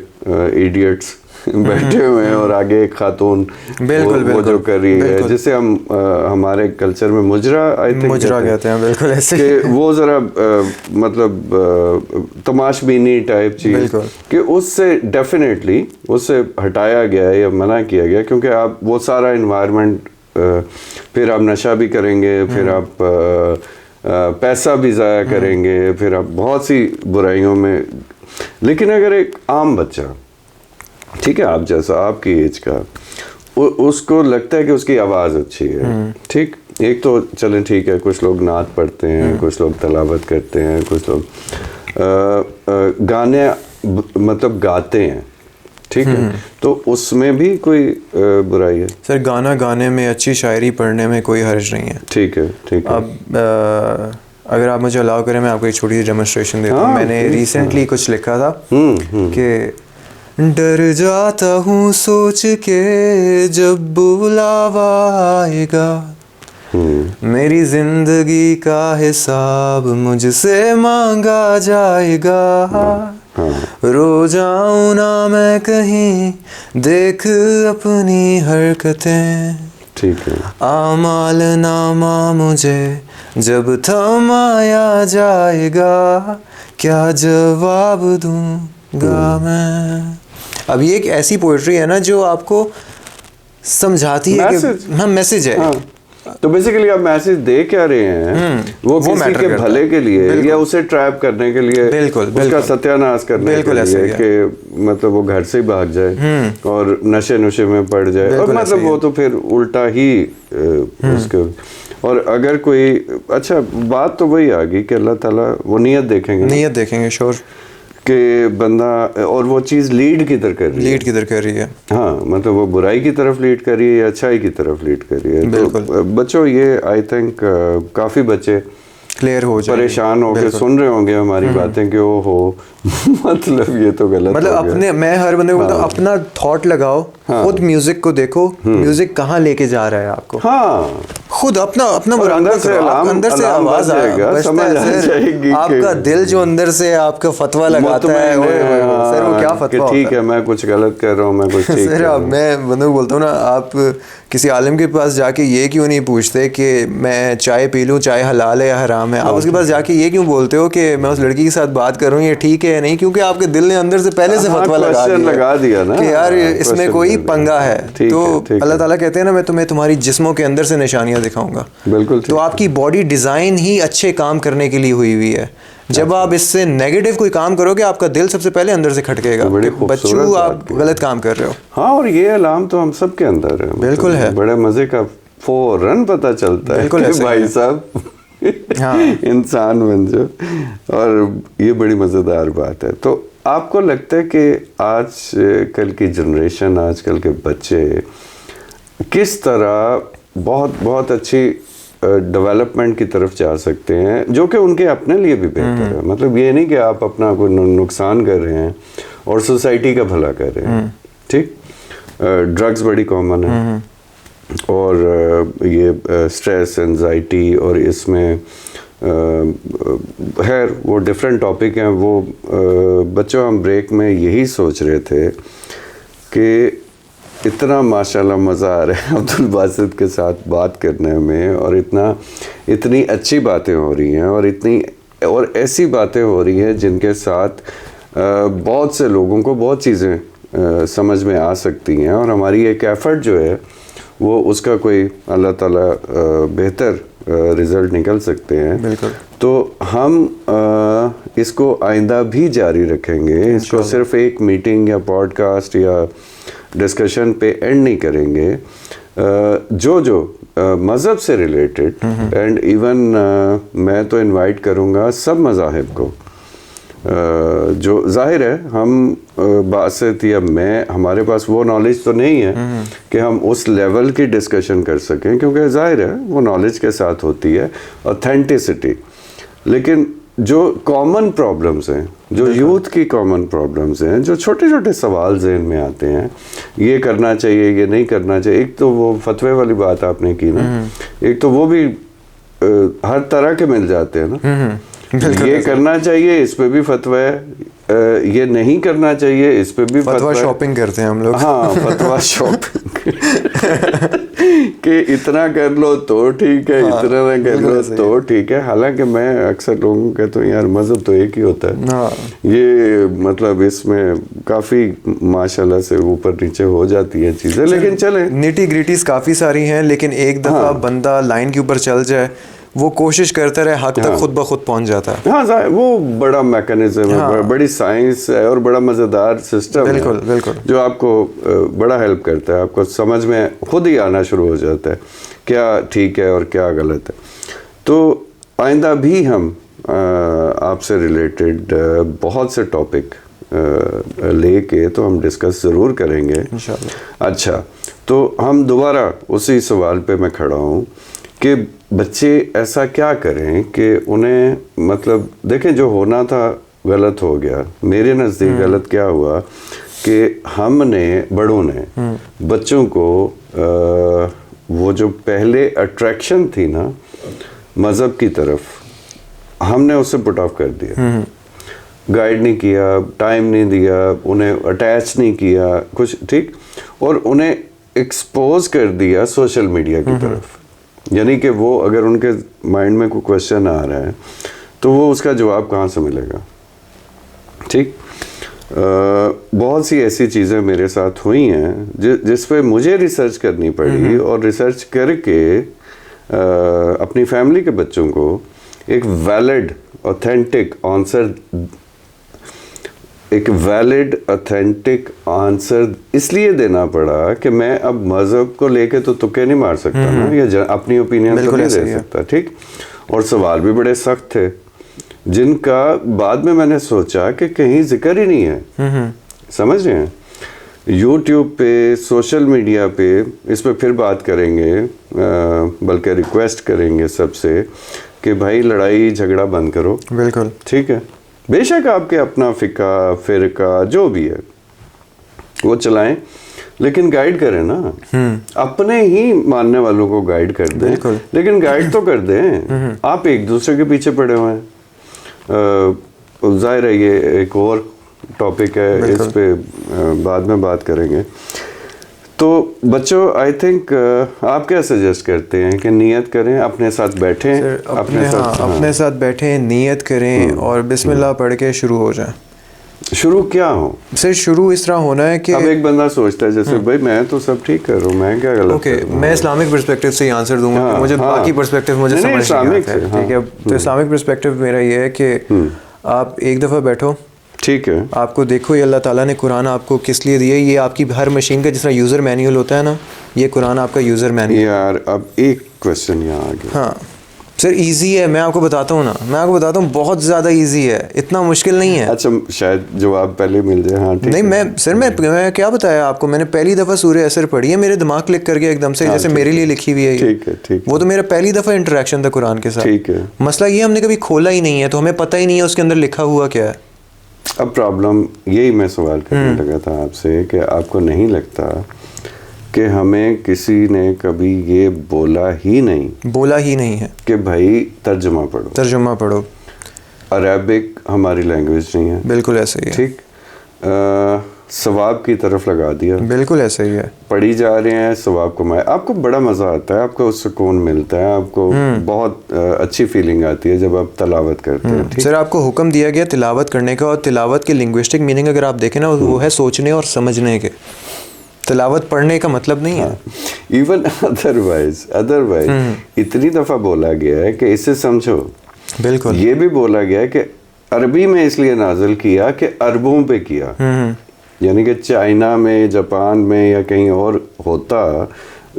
इडियट्स बैठे हुए हैं और आगे एक खातून वो जो कर रही है, जिसे हम हमारे कल्चर में मुजरा कहते हैं, बिल्कुल ऐसे कि वो ज़रा मतलब तमाशबीनी टाइप चीज़, कि उससे डेफिनेटली उससे हटाया गया है या मना किया गया, क्योंकि आप वो सारा इन्वायरमेंट, फिर आप नशा भी करेंगे, फिर आप पैसा भी ज़ाया करेंगे, फिर आप बहुत सी बुराइयों में। लेकिन अगर एक आम बच्चा, ठीक है, आप जैसा आपकी एज का, उसको लगता है कि उसकी आवाज़ अच्छी है, ठीक, एक तो चलें ठीक है, कुछ लोग नात पढ़ते हैं, कुछ लोग तलावत करते हैं, कुछ लोग गाने मतलब गाते हैं, ठीक है, तो उसमें भी कोई बुराई है? सर गाना गाने में, अच्छी शायरी पढ़ने में कोई हर्ज नहीं है। ठीक है। अब अगर आप मुझे अलाउ करें, मैं आपको एक छोटी सी डेमोन्स्ट्रेशन देता हूँ। मैंने रिसेंटली कुछ लिखा था कि डर जाता हूँ सोच के जब बुलावा आएगा, मेरी जिंदगी का हिसाब मुझसे मांगा जाएगा। रो जाऊं ना मैं कहीं देख अपनी हरकतें, ठीक है, आमाल नामा मुझे जब थमाया जाएगा, क्या जवाब दूंगा मैं। अब ये एक ऐसी पोइट्री है ना जो आपको समझाती है कि हाँ मैसेज है। तो बेसिकली आप मैसेज दे क्या रहे हैं, वो किसी के भले के लिए या उसे ट्रैप करने के लिए, उसका सत्यानाश करने के लिए कि मतलब वो घर से ही भाग जाए और नशे में पड़ जाए, और मतलब वो तो फिर उल्टा ही उसके। और अगर कोई अच्छा बात तो वही आ गई कि अल्लाह ताला वो नीयत देखेंगे श्योर कि बंदा, और वो चीज़ लीड किधर कर रही है। हाँ, मतलब वो बुराई की तरफ लीड कर रही है या अच्छाई की तरफ लीड कर रही है। तो बच्चों, ये आई थिंक काफ़ी बच्चे क्लियर हो जाए, परेशान होकर सुन रहे होंगे हमारी बातें कि ओ हो मतलब ये तो गलत मतलब अपने, मैं हर बंदे को बोलता हूँ अपना थॉट लगाओ, खुद म्यूजिक को देखो, म्यूजिक कहाँ लेके जा रहा है आपको। हाँ, खुद अपना अंदर से आवाज आएगी, आपका दिल जो अंदर से आपका फतवा लगाता है, सर वो क्या फतवा, ठीक है मैं कुछ गलत कर रहा हूँ, मैं कुछ ठीक सर मैं बंदे को बोलता हूँ ना, आप किसी आलिम के पास जाके ये क्यों नहीं पूछते कि मैं चाय पी लूँ, चाय हलाल है या हराम है। आप उसके पास जाके ये क्यों बोलते हो कि मैं उस लड़की के साथ बात कर रहा हूँ, ये ठीक है या नहीं, क्योंकि आपके दिल ने अंदर से पहले से फतवा लगा दिया ना कि यार इसमें कोई पंगा है। तो अल्लाह ताला कहते हैं ना, मैं तुम्हें तुम्हारी जिस्मों के अंदर से निशानियां दिखाऊंगा। बिल्कुल। तो आपकी बॉडी डिज़ाइन ही अच्छे काम करने के लिए हुई है। जब आप इससे नेगेटिव कोई काम करोगे, आपका दिल सबसे पहले अंदर से खटकेगा, बच्चों आप गलत काम कर रहे हो। हाँ, और ये अलार्म तो हम सब के अंदर है। बिल्कुल है, बड़े मजे का फौरन पता चलता है कि भाई साहब हाँ। इंसान बन जाओ, और ये बड़ी मज़ेदार बात है। तो आपको लगता है कि आज कल की जनरेशन, आजकल के बच्चे किस तरह बहुत अच्छी डेवलपमेंट की तरफ जा सकते हैं, जो कि उनके अपने लिए भी बेहतर है। मतलब ये नहीं कि आप अपना कोई नुकसान कर रहे हैं और सोसाइटी का भला कर रहे हैं। ठीक, ड्रग्स बड़ी कॉमन है, और ये स्ट्रेस, एंजाइटी, और इसमें खैर वो डिफरेंट टॉपिक हैं। वो बच्चों, हम ब्रेक में यही सोच रहे थे कि इतना माशाल्लाह मज़ा आ रहा है अब्दुल बासित के साथ बात करने में, और इतनी अच्छी बातें हो रही हैं, और ऐसी बातें हो रही हैं जिनके साथ बहुत से लोगों को बहुत चीज़ें समझ में आ सकती हैं, और हमारी एक एफ़र्ट जो है वो उसका कोई अल्लाह ताला बेहतर रिज़ल्ट निकल सकते हैं। बिल्कुल। तो हम इसको आइंदा भी जारी रखेंगे, इसको सिर्फ एक मीटिंग या पॉडकास्ट या डिस्कशन पे एंड नहीं करेंगे। जो मज़हब से रिलेटेड, एंड इवन मैं तो इनवाइट करूँगा सब मज़ाहिब को, जो जाहिर है हम बासित या मैं, हमारे पास वो नॉलेज तो नहीं है कि हम उस लेवल की डिस्कशन कर सकें, क्योंकि जाहिर है वो नॉलेज के साथ होती है ऑथेंटिसिटी। लेकिन जो कॉमन प्रॉब्लम्स हैं, जो यूथ की कॉमन प्रॉब्लम्स हैं, जो छोटे छोटे सवाल ज़हन में आते हैं, ये करना चाहिए, ये नहीं करना चाहिए। एक तो वो फतवे वाली बात आपने की ना, एक तो वो भी हर तरह के मिल जाते हैं ना। ये करना चाहिए, इस पे भी फतवा है, ये नहीं करना चाहिए, इस पे भी फतवा। शॉपिंग करते हैं हम लोग। हाँ, फतवा शॉपिंग कि इतना कर लो तो ठीक है, हाँ, इतना ना कर लो तो ठीक है। हालांकि मैं अक्सर लोगों को कहता हूँ यार मज़हब तो एक ही होता है। हाँ। ये मतलब इसमें काफ़ी माशाल्लाह से ऊपर नीचे हो जाती है चीज़ें, लेकिन चले, निटी ग्रिटीज काफ़ी सारी हैं, लेकिन एक दफ़ा बंदा लाइन के ऊपर चल जाए, वो कोशिश करता रहे, हक तक खुद ब खुद पहुंच जाता है। हाँ, वो बड़ा मैकेनिज्म है, बड़ी साइंस है, और बड़ा मज़ेदार सिस्टम है, बिल्कुल, जो आपको बड़ा हेल्प करता है। आपको समझ में खुद ही आना शुरू हो जाता है क्या ठीक है और क्या गलत है। तो आइंदा भी हम आपसे रिलेटेड बहुत से टॉपिक लेके तो हम डिस्कस ज़रूर करेंगे इंशाअल्लाह। अच्छा, तो हम दोबारा उसी सवाल पे मैं खड़ा हूँ कि बच्चे ऐसा क्या करें कि उन्हें, मतलब देखें, जो होना था गलत हो गया। मेरे नज़दीक गलत क्या हुआ कि हमने बड़ों ने बच्चों को वो जो पहले अट्रैक्शन थी ना मज़हब की तरफ, हमने उससे पुट ऑफ कर दिया। गाइड नहीं किया, टाइम नहीं दिया, उन्हें अटैच नहीं किया कुछ, ठीक, और उन्हें एक्सपोज कर दिया सोशल मीडिया की तरफ। यानी कि वो अगर उनके माइंड में कोई क्वेश्चन आ रहा है तो वो उसका जवाब कहाँ से मिलेगा, ठीक। बहुत सी ऐसी चीज़ें मेरे साथ हुई हैं जिस पे मुझे रिसर्च करनी पड़ी, और रिसर्च करके अपनी फैमिली के बच्चों को एक वैलिड ऑथेंटिक आंसर इसलिए देना पड़ा कि मैं अब मज़हब को लेके तो तुक्के नहीं मार सकता ना, या अपनी ओपिनियन तो नहीं दे सकता, ठीक। और सवाल भी बड़े सख्त थे जिनका बाद में मैंने सोचा कि कहीं जिक्र ही नहीं है। समझ रहे हैं? यूट्यूब पे, सोशल मीडिया पे इस पे फिर बात करेंगे, बल्कि रिक्वेस्ट करेंगे सबसे कि भाई लड़ाई झगड़ा बंद करो। बिल्कुल, ठीक है, बेशक आपके अपना फिरका जो भी है वो चलाएं, लेकिन गाइड करें ना, अपने ही मानने वालों को गाइड कर दें, लेकिन गाइड तो कर दें। आप एक दूसरे के पीछे पड़े हुए हैं। जाहिर है ये एक और टॉपिक है, इस पे बाद में बात करेंगे। तो बच्चों, आई थिंक आप क्या सजेस्ट करते हैं कि नियत करें, अपने साथ बैठें, अपने साथ बैठें, नियत करें और बिस्मिल्लाह पढ़ के शुरू हो जाएं। शुरू क्या हो सर? शुरू इस तरह होना है कि अब एक बंदा सोचता है जैसे भाई मैं तो सब ठीक कर रहा हूँ, मैं क्या गलत कर रहा हूँ। मैं इस्लामिक पर्सपेक्टिव से ही आंसर दूंगा, मुझे बाकी पर्सपेक्टिव मुझे समझ नहीं आता है, ठीक है। तो इस्लामिक पर्सपेक्टिव मेरा ये है कि आप एक दफ़ा बैठो, ठीक है, आपको देखो ये अल्लाह ताला ने कुरान आपको किस लिए दिया। ये आपकी हर मशीन का जिस तरह यूज़र मैनुअल होता है ना, ये कुरान आपका यूज़र मैनुअल। यार अब एक क्वेश्चन यहाँ आ गया। हाँ सर, इजी है, मैं आपको बताता हूँ ना, मैं आपको बताता हूँ, बहुत ज़्यादा इजी है, इतना मुश्किल नहीं है। अच्छा, शायद जवाब पहले मिल जाए। हाँ ठीक नहीं, मैं क्या बताया आपको, मैंने पहली दफ़ा सूरह असर पढ़ी है, मेरे दिमाग क्लिक कर गया एकदम से, जैसे मेरे लिए लिखी हुई है। ठीक है, ठीक। वो तो मेरा पहली दफ़ा इंटरेक्शन था कुरान के साथ। ठीक है। मसला ये हमने कभी खोला ही नहीं है, तो हमें पता ही नहीं है उसके अंदर लिखा हुआ क्या है। अब प्रॉब्लम यही मैं सवाल करने लगा था आपसे कि आपको नहीं लगता कि हमें किसी ने कभी ये बोला ही नहीं है कि भाई तर्जुमा पढ़ो। अरबिक हमारी लैंग्वेज नहीं है। बिल्कुल ऐसे ही है, ठीक। सवाब की तरफ लगा दिया। बिल्कुल ऐसे ही है। पढ़ी जा रहे हैं, सवाब कमाए, आपको बड़ा मज़ा आता है, आपको सुकून मिलता है, आपको बहुत अच्छी फीलिंग आती है जब आप तिलावत करते हैं। सर, आपको हुक्म दिया गया तिलावत करने का, और तिलावत के लिंग्विस्टिक मीनिंग अगर आप देखें ना, वो है सोचने और समझने के। तिलावत पढ़ने का मतलब नहीं है। इवन अदरवाइज इतनी दफ़ा बोला गया है कि इसे समझो। बिल्कुल। ये भी बोला गया है कि अरबी में इसलिए नाजिल किया कि अरबों पे किया, यानी कि चाइना में, जापान में या कहीं और होता,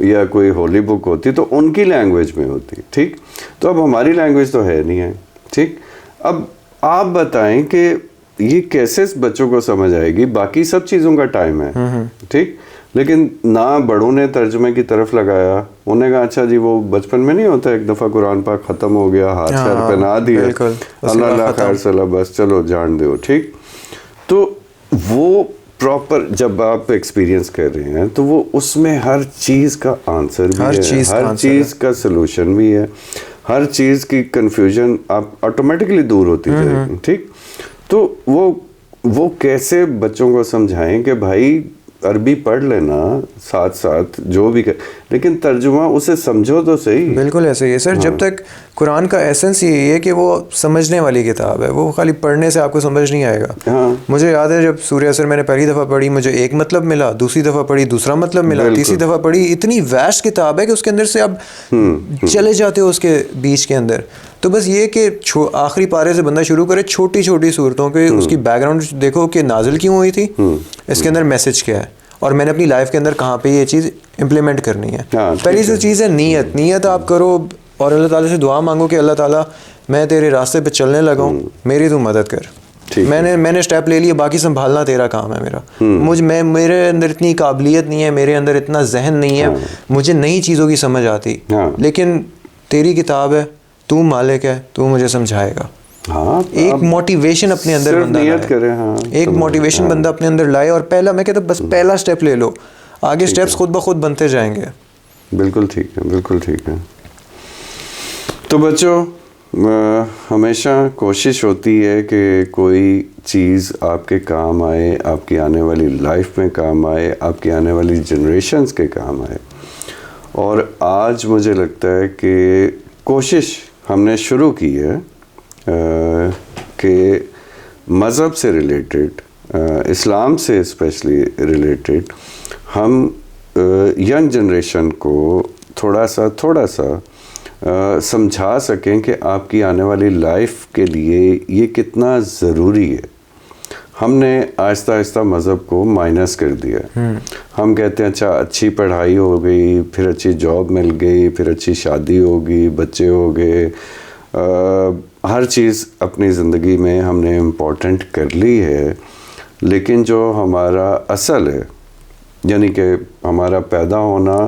या कोई होली बुक होती तो उनकी लैंग्वेज में होती। ठीक। तो अब हमारी लैंग्वेज तो है नहीं है। ठीक। अब आप बताएं कि ये कैसे बच्चों को समझ आएगी? बाकी सब चीज़ों का टाइम है, ठीक, लेकिन ना बड़ों ने तर्जुमे की तरफ लगाया। उन्हें कहा अच्छा जी वो बचपन में नहीं होता, एक दफ़ा कुरान पाक ख़त्म हो गया, हाथ सर पे ना दिया, अल्लाह खैर सला, बस चलो जान दो। ठीक। तो वो प्रॉपर जब आप एक्सपीरियंस कर रहे हैं तो वो उसमें हर चीज़ का आंसर भी है, हर चीज़ का सलूशन भी है, हर चीज़ की कंफ्यूजन आप ऑटोमेटिकली दूर होती जाएगी। ठीक। तो वो कैसे बच्चों को समझाएं कि भाई अरबी पढ़ लेना साथ साथ जो भी कर, लेकिन तर्जुमा उसे समझो तो सही। बिल्कुल ऐसे ही है सर। जब तक कुरान का एसेंस यही है कि वो समझने वाली किताब है, वो खाली पढ़ने से आपको समझ नहीं आएगा। मुझे याद है जब सूरह असर मैंने पहली दफ़ा पढ़ी, मुझे एक मतलब मिला, दूसरी दफ़ा पढ़ी दूसरा मतलब मिला, तीसरी दफ़ा पढ़ी, इतनी वैस्ट किताब है कि उसके अंदर से आप चले जाते हो उसके बीच के अंदर। तो बस ये कि आखिरी पारे से बंदा शुरू करे, छोटी छोटी सूरतों के, उसकी बैकग्राउंड देखो कि नाजिल क्यों हुई थी, इसके अंदर मैसेज क्या है, और मैंने अपनी लाइफ के अंदर कहाँ पे ये चीज़ इम्प्लीमेंट करनी है। पहली जो चीज़ है नियत आप करो, और अल्लाह ताला से दुआ मांगो कि अल्लाह ताला मैं तेरे रास्ते पे चलने लगा हूँ, मेरी तू मदद कर। मैंने स्टेप ले लिया, बाकी संभालना तेरा काम है मेरा। मेरे अंदर इतनी काबिलियत नहीं है, मेरे अंदर इतना जहन नहीं है, मुझे नई चीज़ों की समझ आती, लेकिन तेरी किताब है, तू मालिक है, तू मुझे समझाएगा। हाँ, एक मोटिवेशन अपने अंदर बंदा नियत लाए। करे, हाँ, एक मोटिवेशन बंदा अपने अंदर लाए, और पहला मैं कहता बस पहला स्टेप ले लो, आगे स्टेप्स खुद ब खुद बनते जाएंगे। बिल्कुल ठीक है, बिल्कुल ठीक है। तो बच्चों, हमेशा कोशिश होती है कि कोई चीज़ आपके काम आए, आपकी आने वाली लाइफ में काम आए, आपकी आने वाली जनरेशन्स के काम आए। और आज मुझे लगता है कि कोशिश हमने शुरू की है कि मज़हब से रिलेटेड, इस्लाम से स्पेशली रिलेटेड, हम यंग जनरेशन को थोड़ा सा समझा सकें कि आपकी आने वाली लाइफ के लिए ये कितना ज़रूरी है। हमने आहिस्ता आहिस्ता मज़हब को माइनस कर दिया। हम कहते हैं अच्छा, अच्छी पढ़ाई हो गई, फिर अच्छी जॉब मिल गई, फिर अच्छी शादी होगी, बच्चे हो गए, हर चीज़ अपनी ज़िंदगी में हमने इम्पोर्टेंट कर ली है। लेकिन जो हमारा असल है, यानी कि हमारा पैदा होना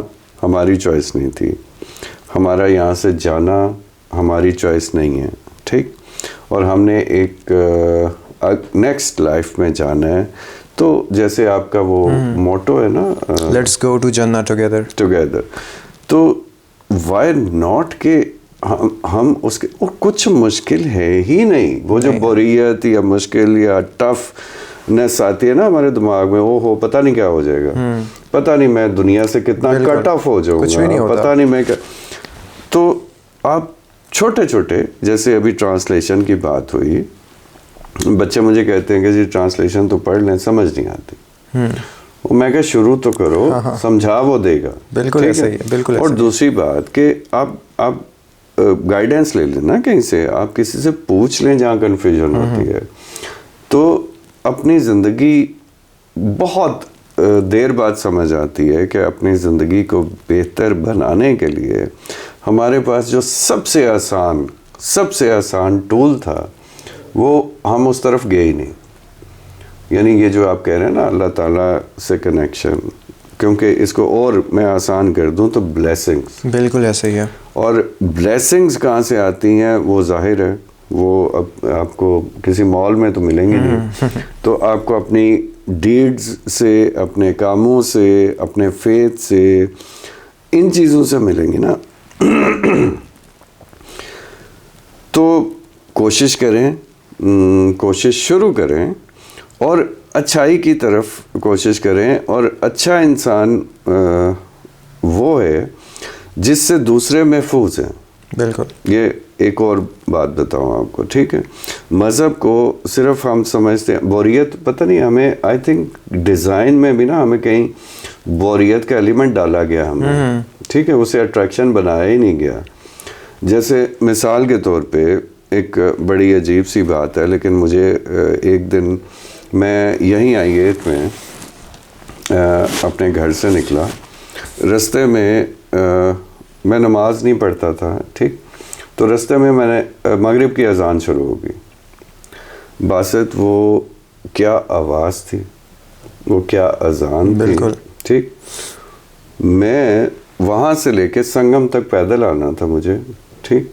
हमारी चॉइस नहीं थी, हमारा यहाँ से जाना हमारी चॉइस नहीं है, ठीक, और हमने एक नेक्स्ट लाइफ में जाना है। तो जैसे आपका वो मोटो है ना, लेट्स गो टू जन्नत टुगेदर, तो वाई नॉट के हम उसके कुछ मुश्किल है ही नहीं। वो जो बोरियत या मुश्किल या टफनेस आती है ना हमारे दिमाग में, हो पता नहीं क्या हो जाएगा, पता नहीं मैं दुनिया से कितना कट ऑफ हो जाऊंगा, पता नहीं मैं क्या। तो आप छोटे छोटे, जैसे अभी ट्रांसलेशन की बात हुई, बच्चे मुझे कहते हैं कि जी ट्रांसलेशन तो पढ़ लें, समझ नहीं आती। वो मैं क्या, शुरू तो करो, समझा वो देगा। बिल्कुल ऐसा ही है, बिल्कुल। और दूसरी बात कि आप गाइडेंस ले लेना कहीं से, आप किसी से पूछ लें जहाँ कन्फ्यूजन होती है। तो अपनी ज़िंदगी बहुत देर बाद समझ आती है कि अपनी ज़िंदगी को बेहतर बनाने के लिए हमारे पास जो सबसे आसान टूल था, वो हम उस तरफ गए ही नहीं। यानी ये जो आप कह रहे हैं ना, अल्लाह ताला से कनेक्शन, क्योंकि इसको और मैं आसान कर दूं तो ब्लेसिंग्स। बिल्कुल ऐसा ही है। और ब्लेसिंग्स कहाँ से आती हैं वो जाहिर है, वो अब आपको किसी मॉल में तो मिलेंगे नहीं। तो आपको अपनी डीड्स से, अपने कामों से, अपने फेथ से, इन चीज़ों से मिलेंगी ना। तो कोशिश करें, कोशिश शुरू करें और अच्छाई की तरफ कोशिश करें। और अच्छा इंसान वो है जिससे दूसरे महफूज हैं। बिल्कुल। ये एक और बात बताऊं आपको, ठीक है, मज़हब को सिर्फ हम समझते हैं बोरियत, पता नहीं हमें, आई थिंक डिज़ाइन में भी ना हमें कहीं बोरियत का एलिमेंट डाला गया हमें, ठीक है, उसे अट्रैक्शन बनाया ही नहीं गया। जैसे मिसाल के तौर पे एक बड़ी अजीब सी बात है, लेकिन मुझे एक दिन मैं यहीं आईएट में अपने घर से निकला, रास्ते में मैं नमाज नहीं पढ़ता था, ठीक, तो रास्ते में मैंने मगरिब की अजान शुरू हो गई। बासत वो क्या आवाज़ थी, वो क्या अजान थी, ठीक। मैं वहाँ से लेके संगम तक पैदल आना था मुझे, ठीक,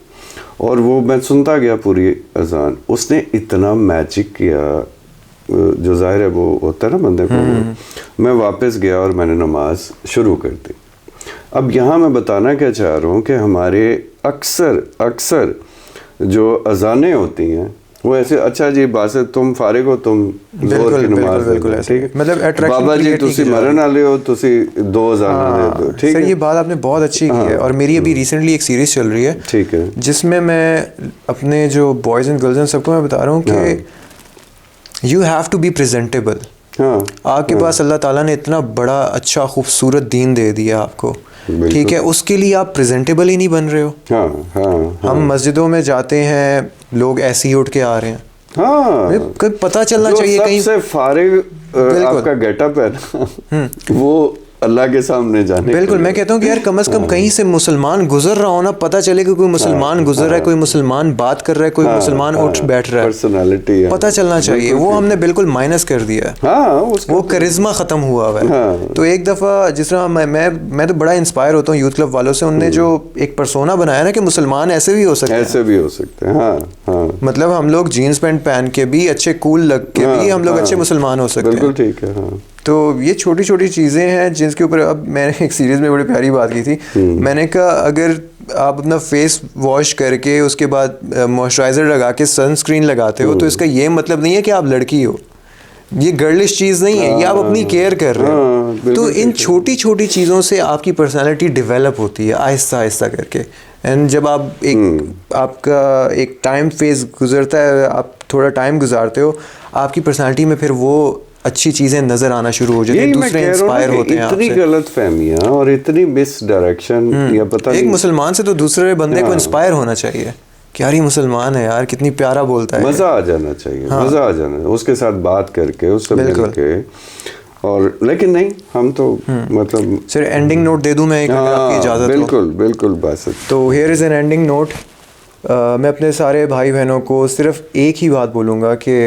और वो मैं सुनता गया पूरी अजान। उसने इतना मैजिक किया, जो जाहिर है वो होता है ना बंदे को। मैं वापस गया और मैंने नमाज शुरू कर दी। अब यहाँ मैं बताना क्या चाह रहा हूँ कि हमारे अक्सर जो अजानें होती हैं वो ऐसे, अच्छा जी बासत तुम फारिग हो, तुम जोर की नमाज, ठीक है, मतलब बाबा जी तुसी मरन वाले हो, तुसी 2 अजाना दे दो, ठीक है। ये बात आपने बहुत अच्छी की है। और मेरी अभी रिसेंटली एक सीरीज चल रही है, ठीक है, जिसमें मैं अपने जो बॉयज़ एंड गर्ल्स हैं सबको मैं बता रहा हूँ कि you have to be presentable. आपके पास अल्लाह ताला ने इतना बड़ा अच्छा खूबसूरत दीन दे दिया आपको, ठीक है, उसके लिए आप प्रेजेंटेबल ही नहीं बन रहे हो। हम मस्जिदों में जाते हैं, लोग ऐसे ही उठ के आ रहे हैं। हाँ, पता चलना चाहिए कहीं सबसे फारिग आपका गेटअप है ना, वो अल्लाह के सामने जाने। बिल्कुल, मैं कहता हूँ कि यार कम से कम कहीं से मुसलमान गुजर रहा हो ना, पता चले कि कोई मुसलमान गुजर रहा है, कोई मुसलमान बात कर रहा है, कोई मुसलमान उठ बैठ रहा है, पर्सनालिटी पता चलना चाहिए। वो हमने बिल्कुल माइनस कर दिया है, वो करिश्मा खत्म हुआ हुआ है। तो एक दफ़ा जिस तरह मैं तो बड़ा इंस्पायर होता हूँ यूथ क्लब वालों से, उनने जो एक पर्सोना बनाया ना कि मुसलमान ऐसे भी हो सकते हैं, ऐसे भी हो सकते हैं। मतलब हम लोग जीन्स पैंट पहन के भी अच्छे कूल लग के भी हम लोग अच्छे मुसलमान हो सकते हैं। बिल्कुल ठीक है। तो ये छोटी छोटी चीज़ें हैं जिनके ऊपर अब मैंने एक सीरीज़ में बड़ी प्यारी बात की थी। मैंने कहा अगर आप अपना फेस वॉश करके उसके बाद मॉइस्चराइज़र लगा के सनस्क्रीन लगाते हो तो इसका ये मतलब नहीं है कि आप लड़की हो, ये गर्लिश चीज़ नहीं है, ये आप अपनी केयर कर रहे हो। तो इन छोटी छोटी चीज़ों से आपकी पर्सनालिटी डेवलप होती है आहिस्ता आहिस्ता करके। एंड जब आप आपका एक टाइम फेज गुजरता है, आप थोड़ा टाइम गुजारते हो, आपकी पर्सनालिटी में फिर वो अच्छी चीजें नजर आना शुरू हो जाती हैं, दूसरे इंस्पायर होते हैं आपसे। इतनी गलत फहमियां और इतनी मिस डायरेक्शन, या पता नहीं, एक मुसलमान से तो दूसरे बंदे को इंस्पायर होना चाहिए कि यार ये मुसलमान है यार, कितनी प्यारा बोलता है, मजा आ जाना चाहिए। मजा आ जाना, उसके साथ बात करके, उससे मिल के। और लेकिन नहीं, हम तो मतलब सर एंडिंग नोट दे दूं मैं एक, अगर आपकी इजाजत हो। बिल्कुल बिल्कुल बस। तो here is an ending note. मैं अपने सारे भाई बहनों को सिर्फ एक ही बात बोलूँगा कि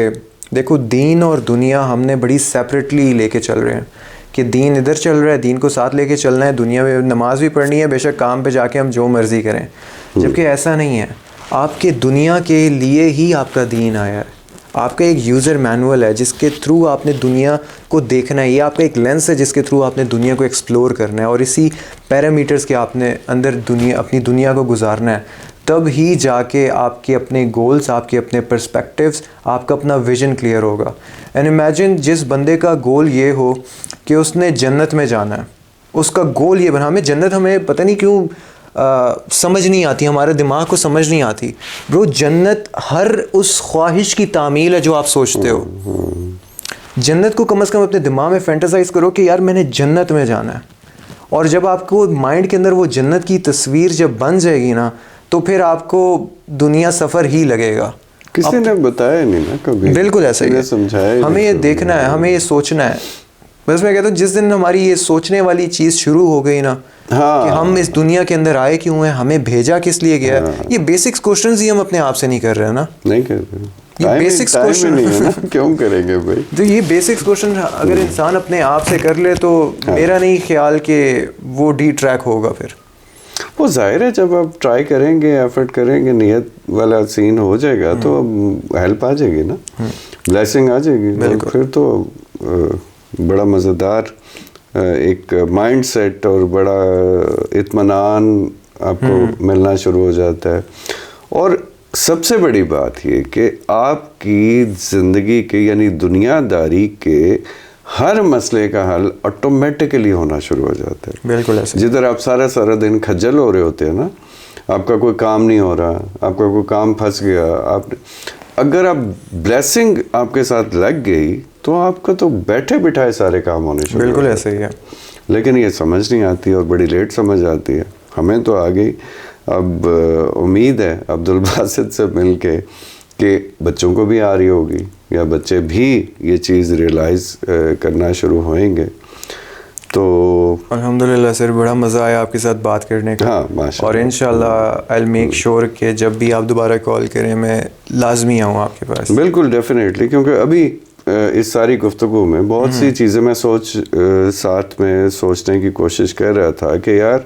देखो, दीन और दुनिया हमने बड़ी सेपरेटली लेके चल रहे हैं कि दीन इधर चल रहा है, दीन को साथ लेके चलना है, दुनिया में नमाज भी पढ़नी है, बेशक काम पे जाके हम जो मर्ज़ी करें, जबकि ऐसा नहीं है। आपके दुनिया के लिए ही आपका दीन आया है, आपका एक यूज़र मैनुअल है जिसके थ्रू आपने दुनिया को देखना है, ये आपका एक लेंस है जिसके थ्रू आपने दुनिया को एक्सप्लोर करना है, और इसी पैरामीटर्स के आपने अंदर अपनी दुनिया को गुजारना है। तब ही जाके आपके अपने गोल्स, आपके अपने पर्सपेक्टिव्स, आपका अपना विजन क्लियर होगा। एंड इमेजिन जिस बंदे का गोल ये हो कि उसने जन्नत में जाना है, उसका गोल ये बना, हमें जन्नत, हमें पता नहीं क्यों समझ नहीं आती, हमारे दिमाग को समझ नहीं आती। ब्रो, जन्नत हर उस ख्वाहिश की तामील है जो आप सोचते हो। जन्नत को कम से कम अपने दिमाग में फैंटेसाइज करो कि यार मैंने जन्नत में जाना है, और जब आपको माइंड के अंदर वो जन्नत की तस्वीर जब बन जाएगी ना, तो फिर आपको दुनिया सफ़र ही लगेगा। किसी ने बताया नहीं ना कभी। बिल्कुल ऐसा ही है, समझाया। हमें ये देखना है, हमें ये सोचना है। बस मैं कहता हूँ जिस दिन हमारी ये सोचने वाली चीज़ शुरू हो गई ना, कि हम इस दुनिया के अंदर आए क्यों हैं, हमें भेजा किस लिए गया है, ये बेसिक्स क्वेश्चंस ही हम अपने आप से नहीं कर रहे हैं ना। नहीं कर रहे, ये बेसिक्स क्वेश्चन नहीं है ना, क्यों करेंगे भाई। तो ये बेसिक्स क्वेश्चन अगर इंसान अपने आप से कर ले तो मेरा नहीं ख्याल कि वो डी ट्रैक होगा। फिर वो जाहिर है जब आप ट्राई करेंगे, एफर्ट करेंगे, नियत वाला सीन हो जाएगा तो हेल्प आ जाएगी ना, ब्लेसिंग आ जाएगी, और फिर तो बड़ा मज़ेदार एक माइंड सेट और बड़ा इत्मीनान आपको मिलना शुरू हो जाता है। और सबसे बड़ी बात ये कि आपकी ज़िंदगी के यानी दुनियादारी के हर मसले का हल ऑटोमेटिकली होना शुरू हो जाता है। बिल्कुल ऐसे। जिधर आप सारा दिन खज्जल हो रहे होते हैं ना, आपका कोई काम नहीं हो रहा, आपका कोई काम फंस गया, अगर आप ब्लेसिंग आपके साथ लग गई तो आपका तो बैठे बिठाए सारे काम होने शुरू। बिल्कुल ऐसे ही है। लेकिन ये समझ नहीं आती और बड़ी लेट समझ आती है। हमें तो आ गई। अब उम्मीद है अब्दुल बासित से मिलके कि बच्चों को भी आ रही होगी, या बच्चे भी ये चीज़ रियलाइज़ करना शुरू होएंगे। तो अल्हम्दुलिल्लाह सर, बड़ा मज़ा आया आपके साथ बात करने का। हाँ, माशाल्लाह। और इंशाल्लाह आई विल मेक श्योर कि जब भी आप दोबारा कॉल करें मैं लाजमी आऊँ आपके पास। बिल्कुल, डेफिनेटली, क्योंकि अभी इस सारी गुफ्तगू में बहुत सी चीज़ें मैं साथ में सोचने की कोशिश कर रहा था कि यार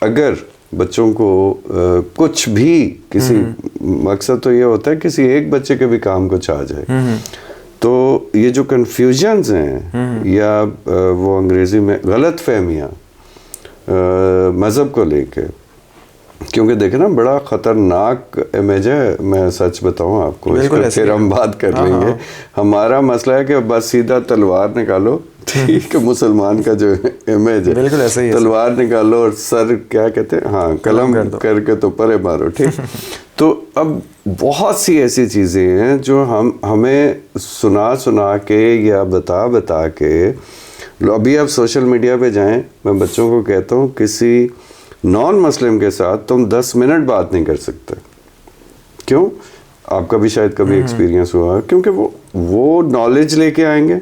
अगर बच्चों को कुछ भी किसी मकसद तो ये होता है किसी एक बच्चे के भी काम कुछ आ जाए, तो ये जो कन्फ्यूजन्स हैं या वो अंग्रेज़ी में गलत फहमियाँ मज़हब को लेके, क्योंकि देखे ना बड़ा ख़तरनाक इमेज है, मैं सच बताऊँ आपको, इस पर फिर हम बात कर लेंगे। हमारा मसला है कि बस सीधा तलवार निकालो, ठीक है, मुसलमान का जो इमेज है, बिल्कुल ऐसा ही है, तलवार निकालो और सर क्या कहते हैं, हाँ, कलम करके तो परे मारो, ठीक। तो अब बहुत सी ऐसी चीज़ें हैं जो हमें सुना के या बता के, अभी आप सोशल मीडिया पे जाएं, मैं बच्चों को कहता हूँ किसी नॉन मुस्लिम के साथ तुम 10 मिनट बात नहीं कर सकते। क्यों? आपका भी शायद कभी एक्सपीरियंस हुआ, क्योंकि वो नॉलेज लेके आएंगे,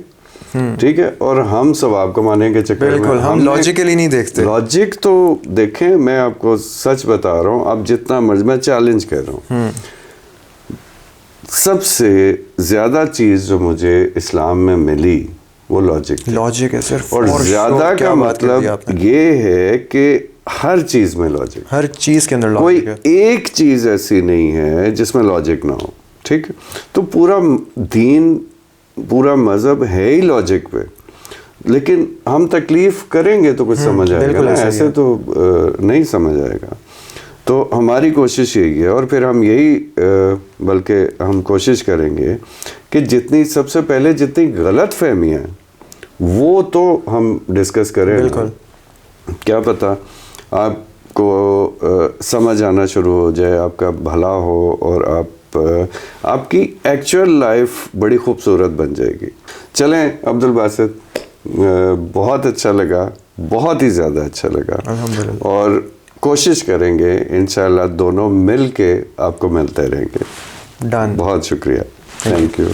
ठीक है, और हम सवाब कमाने के चक्कर में बिल्कुल, हम लॉजिकली नहीं देखते। लॉजिक तो देखें, मैं आपको सच बता रहा हूँ, आप जितना मर्जी, मैं चैलेंज कर रहा हूँ, सबसे ज्यादा चीज जो मुझे इस्लाम में मिली वो लॉजिक है सिर्फ। और ज्यादा का मतलब ये है कि हर चीज में लॉजिक, हर चीज के अंदर लॉजिक है। कोई एक चीज ऐसी नहीं है जिसमें लॉजिक ना हो, ठीक है। तो पूरा दीन, पूरा मजहब है ही लॉजिक पे, लेकिन हम तकलीफ करेंगे तो कुछ समझ आएगा ना, ऐसे तो नहीं समझ आएगा। तो हमारी कोशिश यही है, और फिर हम यही बल्कि हम कोशिश करेंगे कि जितनी, सबसे पहले जितनी गलत फहमियाँ हैं वो तो हम डिस्कस करें। बिल्कुल, क्या पता आपको समझ आना शुरू हो जाए, आपका भला हो, और आपकी एक्चुअल लाइफ बड़ी खूबसूरत बन जाएगी। चलें अब्दुल बासित, बहुत अच्छा लगा, बहुत ही ज़्यादा अच्छा लगा, अल्हम्दुलिल्लाह। और कोशिश करेंगे इंशाल्लाह दोनों मिल के आपको मिलते रहेंगे। डन। बहुत शुक्रिया, थैंक यू।